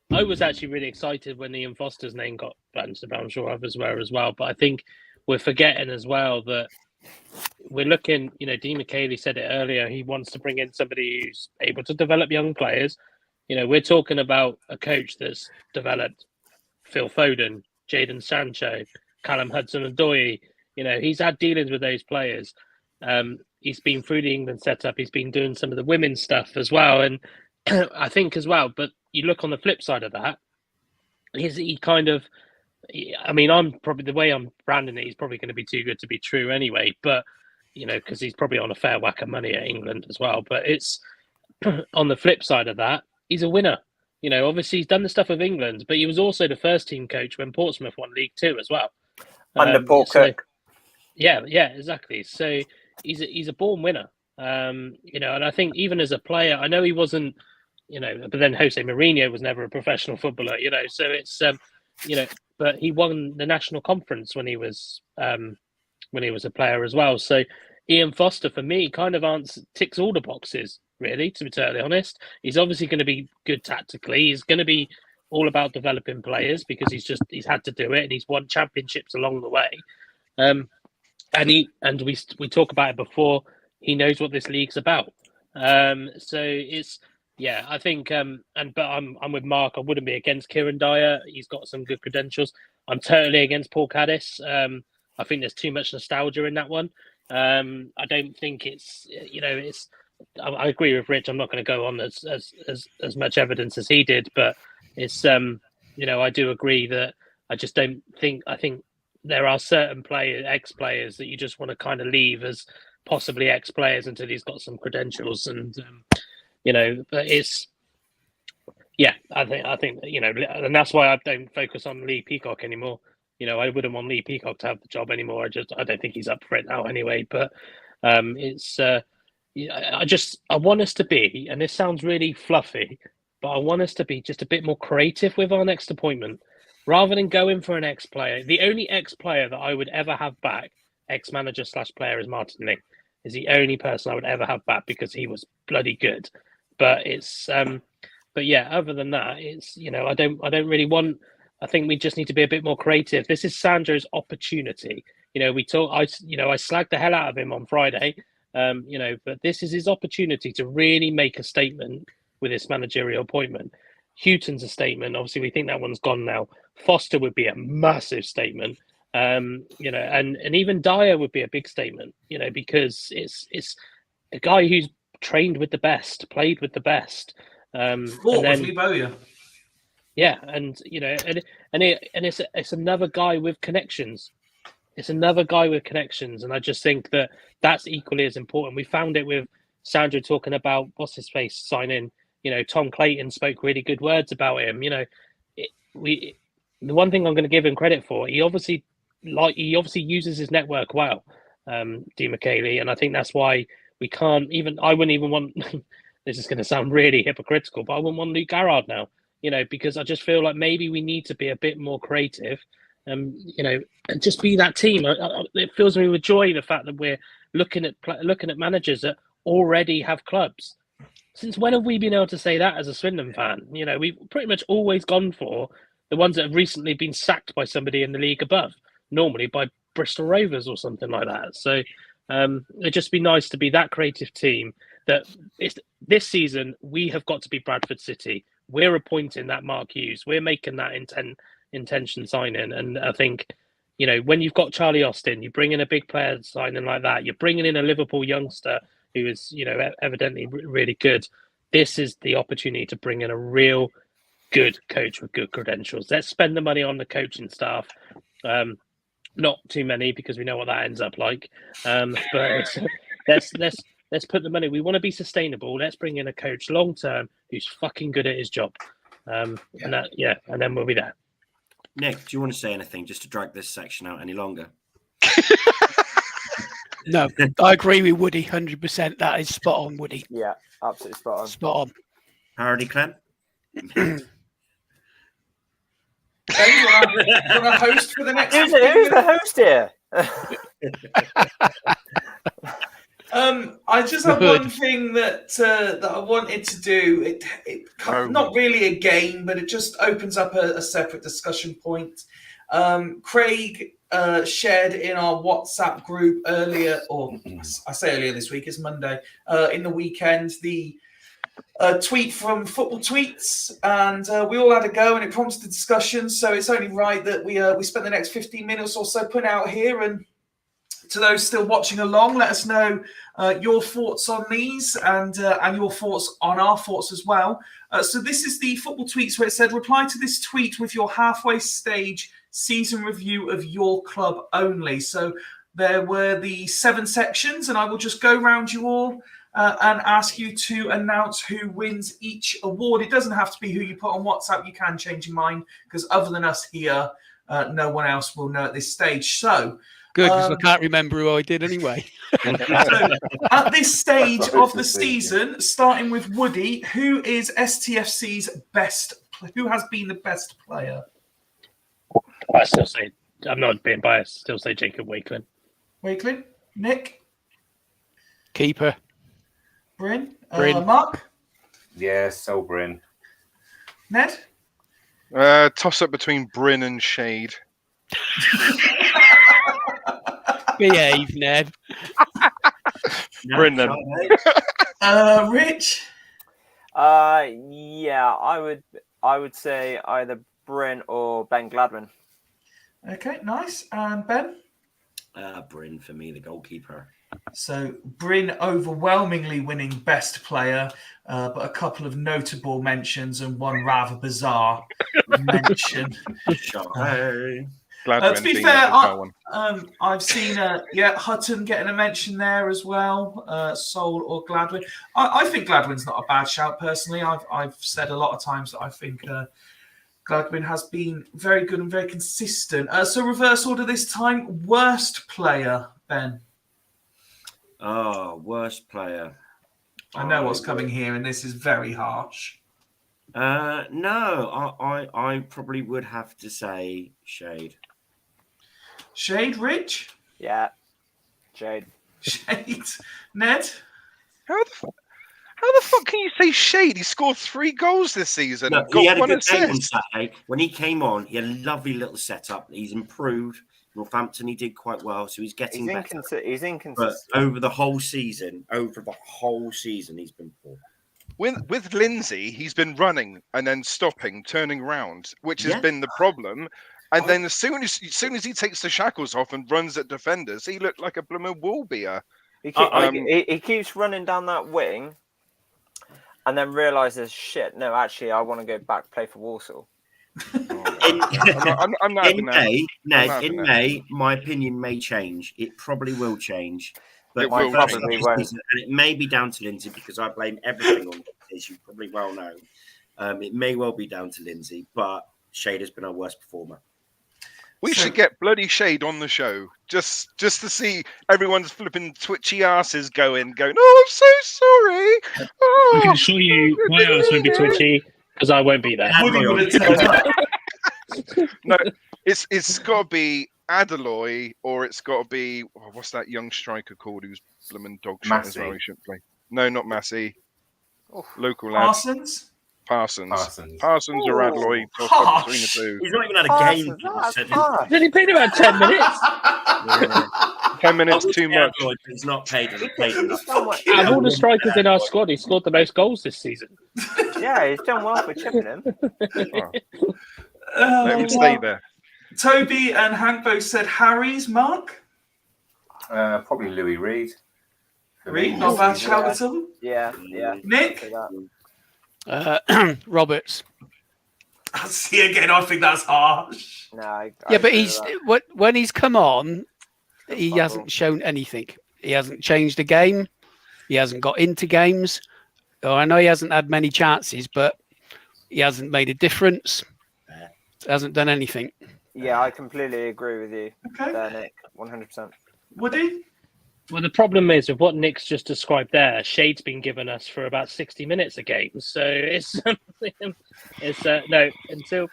was actually really excited when Ian Foster's name got bounced about. I'm sure others were as well. But I think we're forgetting as well that we're looking. Dean McKaylee said it earlier. He wants to bring in somebody who's able to develop young players. We're talking about a coach that's developed Phil Foden, Jadon Sancho, Callum Hudson-Odoi. He's had dealings with those players. He's been through the England setup. He's been doing some of the women's stuff as well. And I think as well, but you look on the flip side of that, he kind of, I mean, I'm probably, the way I'm branding it, he's probably going to be too good to be true anyway. But, because he's probably on a fair whack of money at England as well. But it's on the flip side of that, he's a winner. Obviously he's done the stuff with England, but he was also the first team coach when Portsmouth won League Two as well. Under Paul Cook. Yeah, exactly. So he's a born winner. And I think even as a player, I know he wasn't, but then Jose Mourinho was never a professional footballer, so it's, but he won the national conference when he was a player as well. So Ian Foster, for me, kind of ticks all the boxes, really, to be totally honest. He's obviously going to be good tactically. He's going to be all about developing players because he's had to do it and he's won championships along the way. And we talk about it before. He knows what this league's about. So it's, yeah, I think, but I'm with Mark. I wouldn't be against Kieran Dyer. He's got some good credentials. I'm totally against Paul Caddis. I think there's too much nostalgia in that one. I don't think it's, I agree with Rich. I'm not going to go on as much evidence as he did, but it's, I do agree that I just don't think, I think there are certain ex-players that you just want to kind of leave as possibly ex-players until he's got some credentials. And, but it's, yeah, I think, and that's why I don't focus on Lee Peacock anymore. I wouldn't want Lee Peacock to have the job anymore. I don't think he's up for it now anyway, but it's, I want us to be, and this sounds really fluffy, but I want us to be just a bit more creative with our next appointment. Rather than going for an ex-player, the only ex-player that I would ever have back, ex-manager/player, is Martin Ling. Is the only person I would ever have back because he was bloody good. But it's, but yeah, other than that, it's, I don't really want. I think we just need to be a bit more creative. This is Sandro's opportunity. I slagged the hell out of him on Friday. But this is his opportunity to really make a statement with this managerial appointment. Houghton's a statement. Obviously, we think that one's gone now. Foster would be a massive statement. And even Dyer would be a big statement, because it's a guy who's trained with the best, played with the best. Yeah, and it's another guy with connections. It's another guy with connections, and I just think that that's equally as important. We found it with Sandro talking about what's his face signing. Tom Clayton spoke really good words about him. The one thing I'm going to give him credit for, he obviously uses his network well, Dean McKaylee, and I think that's why we can't even. I wouldn't even want. This is going to sound really hypocritical, but I wouldn't want Luke Garrard now. Because I just feel like maybe we need to be a bit more creative. and just be that team. It fills me with joy the fact that we're looking at managers that already have clubs. Since when have we been able to say that as a Swindon fan? We've pretty much always gone for the ones that have recently been sacked by somebody in the league above, normally by Bristol Rovers or something like that. So it'd just be nice to be that creative team. That this season we have got to be Bradford City. We're appointing that Mark Hughes. We're making that intention signing, and I think when you've got Charlie Austin, you bring in a big player signing like that. You're bringing in a Liverpool youngster who is evidently really good. This is the opportunity to bring in a real good coach with good credentials. Let's spend the money on the coaching staff. Not too many, because we know what that ends up like. But let's put the money. We want to be sustainable. Let's bring in a coach long term who's fucking good at his job. And then we'll be there. Nick, do you want to say anything just to drag this section out any longer? No, I agree with Woody 100%. That is spot on, Woody. Yeah, absolutely spot on. Spot on. Parody, Clem? Ben, you want to host for the next? Who's the host here? I just have one thing that I wanted to do. Not really a game, but it just opens up a separate discussion point. Craig shared in our WhatsApp group earlier, or I say earlier this week, it's Monday, in the weekend, the tweet from Football Tweets, and we all had a go, and it prompted a discussion. So it's only right that we spend the next 15 minutes or so putting out here. And to those still watching along, let us know your thoughts on these and your thoughts on our thoughts as well. So this is the Football Tweets, where it said, reply to this tweet with your halfway stage season review of your club only. So there were the 7 sections, and I will just go round you all and ask you to announce who wins each award. It doesn't have to be who you put on WhatsApp. You can change your mind, because other than us here, no one else will know at this stage. So good, because I can't remember who I did anyway. So, at this stage of the season, starting with Woody, who is STFC's best? Who has been the best player? I still say, I'm not being biased, still say Jacob Wakelin. Wakelin? Nick? Keeper. Bryn? Bryn. Mark? Yeah, so Bryn. Ned? Toss up between Bryn and Shade. Behave, Ned. Bryn then. Rich? Yeah, I would say either Bryn or Ben Gladwin. Okay, nice. And Ben? Bryn for me, the goalkeeper. So Bryn overwhelmingly winning best player, but a couple of notable mentions and one rather bizarre mention. To be fair, I've seen Hutton getting a mention there as well, Sol or Gladwin. I think Gladwin's not a bad shout personally. I've said a lot of times that I think Gladwin has been very good and very consistent. So reverse order this time. Worst player, Ben. Oh, worst player. I know what's coming here, and this is very harsh. No, I probably would have to say Shade. Shade, Rich? Yeah, Shade. Shade. Ned? How the fuck can you say Shade? He scored 3 goals this season. Look, he had a good game on Saturday. When he came on, he had a lovely little setup. He's improved. Northampton, he did quite well, so he's getting better. He's inconsistent. But over the whole season, he's been poor. With Lindsay, he's been running and then stopping, turning round, which has been the problem. And then as soon as he takes the shackles off and runs at defenders, he looked like a blooming wall beer. He keeps running down that wing, and then realizes, shit, no, actually, I want to go back play for Walsall. I'm not in May, Ned, in May, my opinion may change. It probably will change. But probably won't. And it may be down to Lindsay, because I blame everything on it, as you probably well know. It may well be down to Lindsay, but Shade has been our worst performer. We should get bloody Shade on the show just to see everyone's flipping twitchy asses going, oh, I'm so sorry. Oh, I can assure you my ass won't be twitchy, because I won't be there. No, It's got to be Adaloy, or it's got to be what's that young striker called who's blooming dog shit as well? He shouldn't play. No, not Massey. Local lad. Parsons or Adaloy. Toss up between the two. He's not even had a game. He's only played about 10 minutes. 10 minutes too much. He's not paid enough. Out of all the strikers in our squad, he scored the most goals this season. Yeah, he's done well for chipping him. Let him stay there. Toby and Hank both said Harry's. Mark? Probably Louis Reed. Reed, not bad shout at all. Yeah. Nick? Roberts. See again, I think that's harsh. No, but when he's come on, he hasn't shown anything. He hasn't changed the game. He hasn't got into games. I know he hasn't had many chances, but he hasn't made a difference. Hasn't done anything. Yeah, I completely agree with you. Okay. There, Nick, 100%. Woody? Well, the problem is with what Nick's just described there, Shade's been given us for about 60 minutes a game. So it's no, until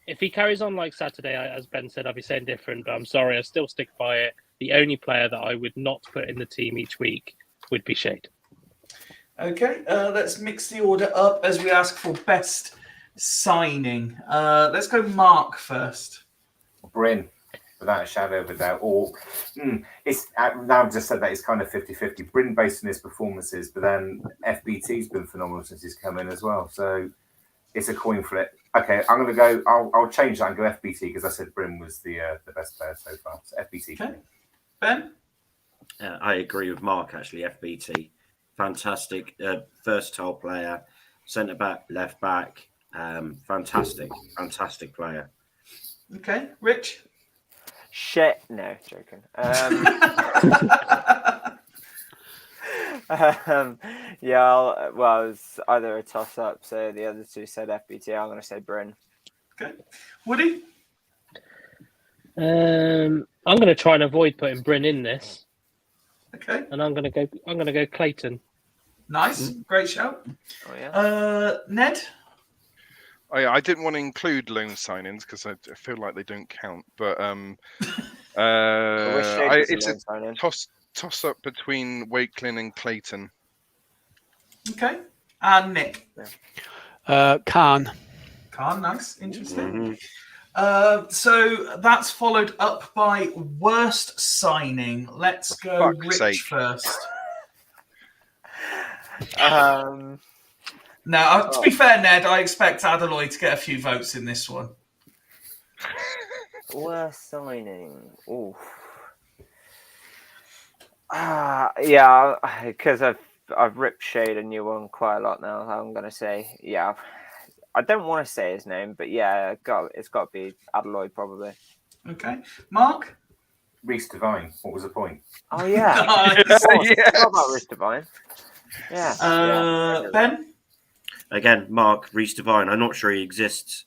if he carries on like Saturday, as Ben said, I'll be saying different, but I'm sorry, I still stick by it. The only player that I would not put in the team each week would be Shade. Okay, let's mix the order up as we ask for best signing. Let's go Mark first. Bryn, without a shadow of a doubt. Or it's now I've just said that it's kind of 50-50. Bryn based on his performances, but then FBT's been phenomenal since he's come in as well. So it's a coin flip. Okay, I'm going to go. I'll change that and go FBT because I said Bryn was the best player so far. So FBT. Okay. Ben? I agree with Mark, actually. FBT. Fantastic. Versatile player. Centre back, left back. Fantastic player. Okay. Rich? Shit. No, joking. Yeah, well, it was either a toss-up, so the other two said FBT. I'm going to say Bryn. Okay. Woody? I'm going to try and avoid putting Bryn in this. Okay. And I'm going to go Clayton. Nice. Great shout. Oh, yeah. Ned? I didn't want to include loan signings because I feel like they don't count, but it's a toss up between Wakelin and Clayton. Okay. And Nick? Khan. Khan, nice. Interesting. So that's followed up by worst signing. Let's go Rich first. Now, to be fair, Ned, I expect Adaloy to get a few votes in this one. Worst signing. Ooh. Yeah, because I've ripped Shade a new one quite a lot now. I'm gonna say, yeah. I don't want to say his name, but yeah, it's got to be Adaloy probably. Okay, Mark. Reece Devine. What was the point? Oh yeah, Nice. What about Reece Devine? Yeah. Ben. Again, Mark, Reece Devine. I'm not sure he exists.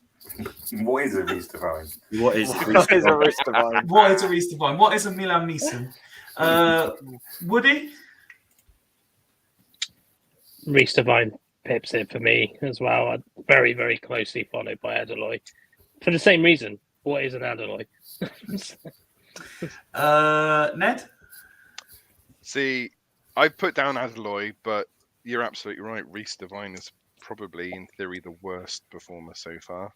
What is a Reece Devine? What is a Reece Devine? What is a Reece Devine? What is a Milan Neeson? Woody? Reece Devine pips it for me as well. Very, very closely followed by Adaloy. For the same reason. What is an Adaloy? Ned? See, I put down Adaloy, but you're absolutely right. Reece Devine is probably, in theory, the worst performer so far.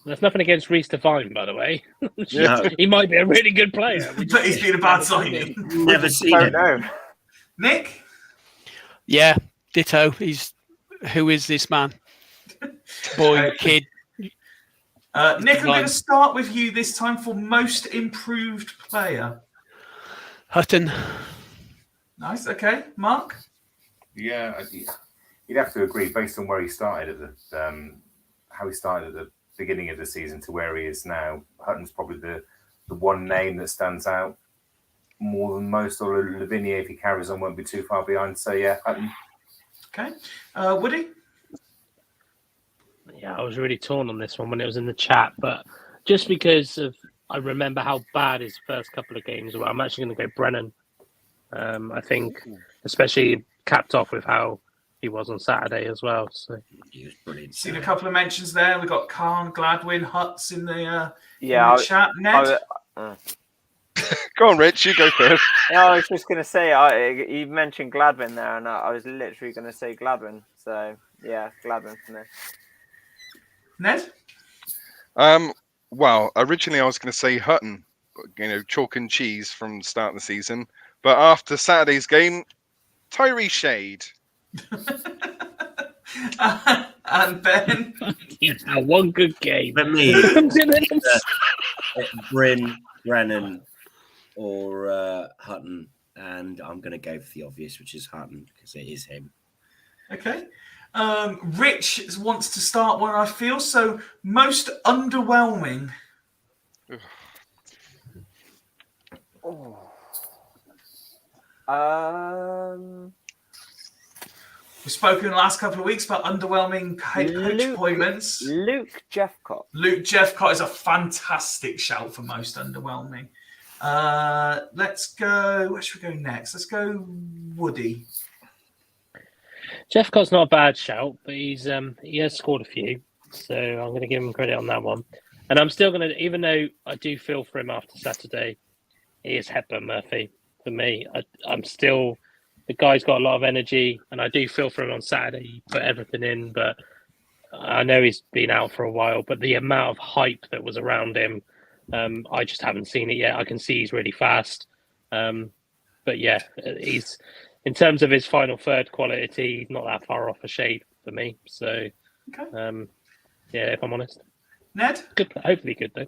There's nothing against Reece Devine, by the way. Yeah. He might be a really good player. But he's been a bad signing. Never seen it. No. Nick? Yeah, ditto. Who is this man? Boy, kid. Nick, I'm going to start with you this time for most improved player. Hutton. Nice. Okay, Mark. Yeah, you'd have to agree based on where he started at how he started at the beginning of the season to where he is now. Hutton's probably the one name that stands out more than most. Or Lavinia, if he carries on, won't be too far behind. So yeah, Hutton. Okay, Woody. Yeah, I was really torn on this one when it was in the chat, but just because I remember how bad his first couple of games were, I'm actually going to go Brennan. I think, especially capped off with how he was on Saturday as well. So he was brilliant. Seen a couple of mentions there. We got Khan, Gladwin, Huts in the chat. Ned. Go on, Rich. You go first. No, I was just going to say, you mentioned Gladwin there, and I was literally going to say Gladwin. So, yeah, Gladwin for me. Ned? Well, originally I was going to say Hutton, chalk and cheese from the start of the season. But after Saturday's game, Tyree Shade. And Ben? One good game. For me, Bryn, Brennan, or Hutton, and I'm going to go for the obvious, which is Hutton, because it is him. Okay. Rich wants to start one, I feel. So, most underwhelming. We've spoken in the last couple of weeks about underwhelming coach appointments. Luke Jeffcott. Luke Jeffcott is a fantastic shout for most underwhelming. Let's go. Where should we go next? Let's go Woody. Jeffcott's not a bad shout, but he has scored a few, so I'm going to give him credit on that one. And I'm still going to, even though I do feel for him after Saturday, he is Hepburn Murphy for me. I'm still, the guy's got a lot of energy, and I do feel for him on Saturday. He put everything in, but I know he's been out for a while, but the amount of hype that was around him, I just haven't seen it yet. I can see he's really fast. But yeah, he's, in terms of his final third quality, he's not that far off a shade for me. So, yeah, if I'm honest. Ned? Good, hopefully good, though.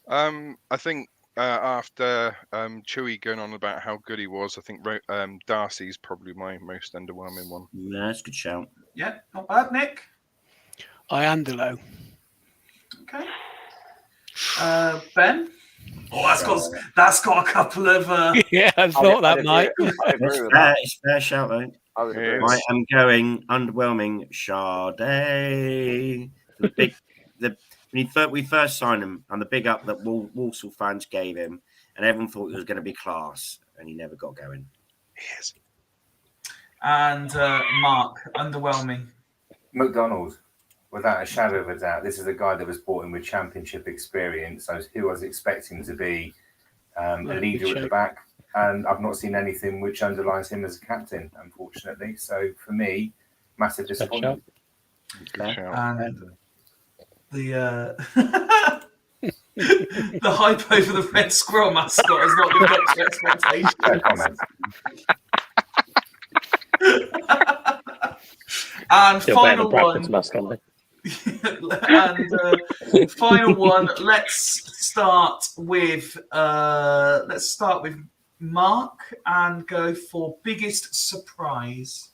I think after Chewy going on about how good he was, I think Darcy's probably my most underwhelming one. Yeah, that's a good shout. Yeah, not bad. Nick? Iandolo. Okay. Ben? Oh, that's got a couple of. Yeah, I thought that might. It's fair shout, though. I am going underwhelming Sade. When we first signed him, and the big up that Walsall fans gave him, and everyone thought it was going to be class, and he never got going. Yes. And Mark, underwhelming. McDonald, without a shadow of a doubt. This is a guy that was brought in with championship experience. So who I was expecting to be a leader at the back, and I've not seen anything which underlines him as a captain, unfortunately. So for me, massive disappointment. And the the hype over the Red Squirrel mascot has not lived up to expectations. No comment. And Still final one. And final one. Let's start with Mark and go for biggest surprise.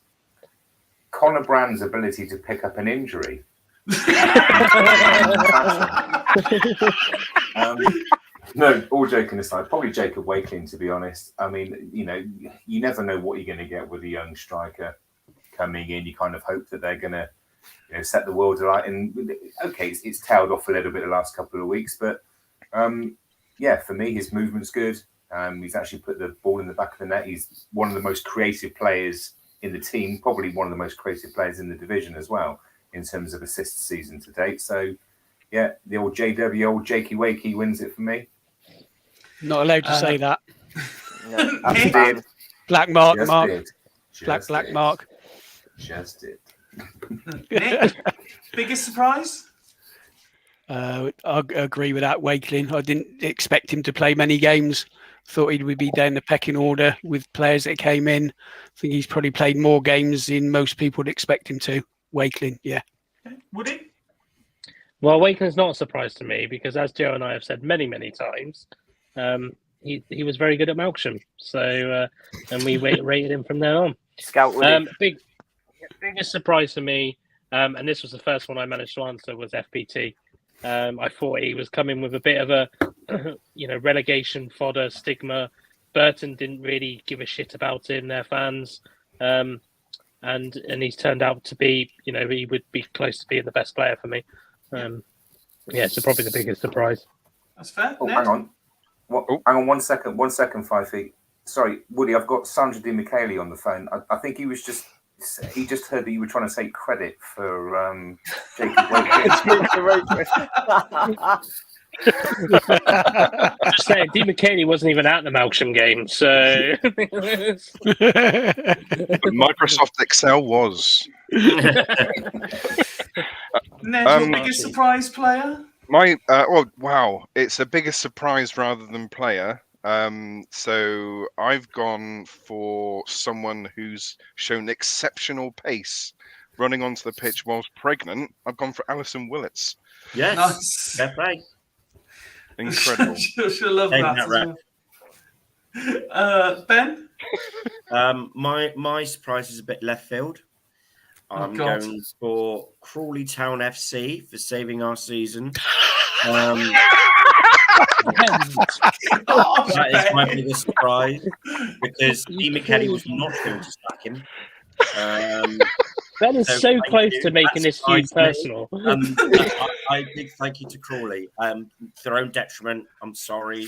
Conor Brand's ability to pick up an injury. No, all joking aside, probably Jacob Wakeling, to be honest. I mean, you never know what you're going to get with a young striker coming in. You kind of hope that they're going to set the world alight. And okay, it's tailed off a little bit the last couple of weeks, but yeah, for me, his movement's good. He's actually put the ball in the back of the net. He's one of the most creative players in the team, probably one of the most creative players in the division as well, in terms of assists season to date. So, yeah, the old JW, old Jakey Wakey wins it for me. Not allowed to say that. Did. Black mark, Just Mark. did. Black did. mark. Just did. Nick, biggest surprise? I agree with that, Wakeling. I didn't expect him to play many games. Thought he would be down the pecking order with players that came in. I think he's probably played more games than most people would expect him to. Wakeling, yeah. Okay. Woody? Well, Wakeling's not a surprise to me because, as Joe and I have said many, many times, he was very good at Melksham. So, and we rated him from there on. Scout Woody. Biggest surprise to me, and this was the first one I managed to answer, was FPT. I thought he was coming with a bit of a, relegation fodder stigma. Burton didn't really give a shit about him, their fans, and he's turned out to be, he would be close to being the best player for me. So probably the biggest surprise. That's fair. Oh, hang on. Hang on 1 second. 1 second, 5 feet. Sorry, Woody, I've got Sandra Di Michele on the phone. I think he was just he just heard that you were trying to take credit for Jacob Wakefield. Just saying, Dean McKinney wasn't even at the Melksham game, so But Microsoft Excel was. Ned, your biggest surprise player? Wow, it's a bigger surprise rather than player. So I've gone for someone who's shown exceptional pace running onto the pitch whilst pregnant. I've gone for Alison Willits. Yes, Nice. fair play. Incredible. She'll love that. Ben? My surprise is a bit left field. I'm God. going for Crawley Town FC for saving our season. That is my biggest surprise because Dean McKinney was not going to sack him. Ben is so close to making this huge personal. I big thank you to Crawley. Their own detriment. I'm sorry.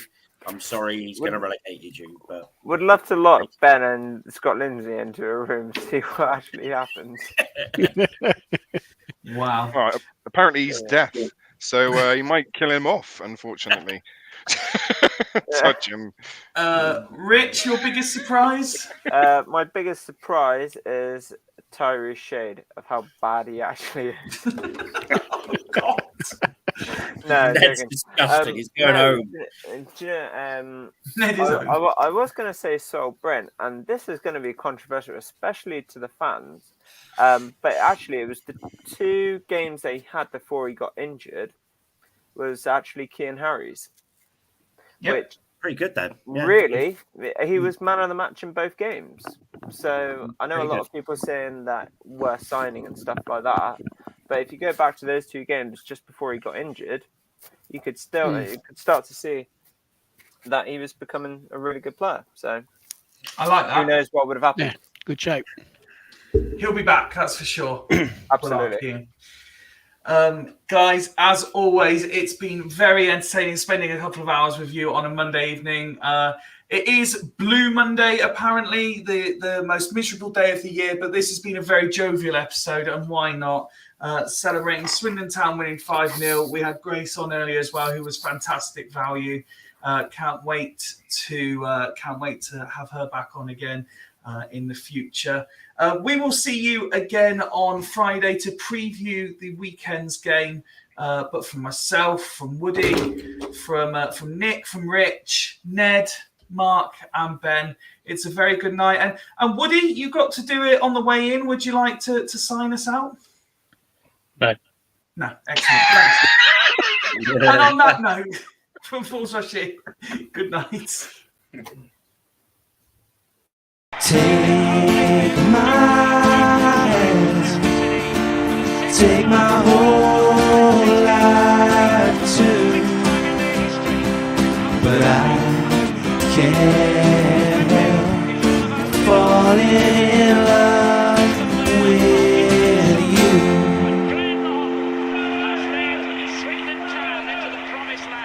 He's going to relegate you, but would love to lock Ben and Scott Lindsay into a room to see what actually happens. Wow. Right, apparently he's deaf, so you might kill him off, unfortunately. Touch him. Rich, your biggest surprise? My biggest surprise is Tyrese Shade of how bad he actually is. Oh, God. No, that's disgusting. He's going home. Do you know, Ned is home. I was going to say Sol Brent, and this is going to be controversial, especially to the fans. But actually, it was the 2 games that he had before he got injured was actually Kean Harry's. Yep. Which Pretty good then. Yeah. really, he was man of the match in both games. So I know Pretty a lot good. of people saying that we're signing and stuff like that. But if you go back to those 2 games just before he got injured, you could start to see that he was becoming a really good player. So I like that. who knows what would have happened? Yeah, good shape. He'll be back, that's for sure. Absolutely. Guys, as always, it's been very entertaining spending a couple of hours with you on a Monday evening. It is Blue Monday, apparently, the most miserable day of the year, but this has been a very jovial episode, and why not? Celebrating Swindon Town winning 5-0. We had Grace on earlier as well, who was fantastic value. Can't wait to have her back on again in the future. We will see you again on Friday to preview the weekend's game. But from myself, from Woody, from Nick, from Rich, Ned, Mark, and Ben, it's a very good night. And Woody, you got to do it on the way in. Would you like to sign us out? No, excellent. Thanks. And on that note, from Fools Rush In, good night. Take my hand, take my whole life too, but I can't help falling in love.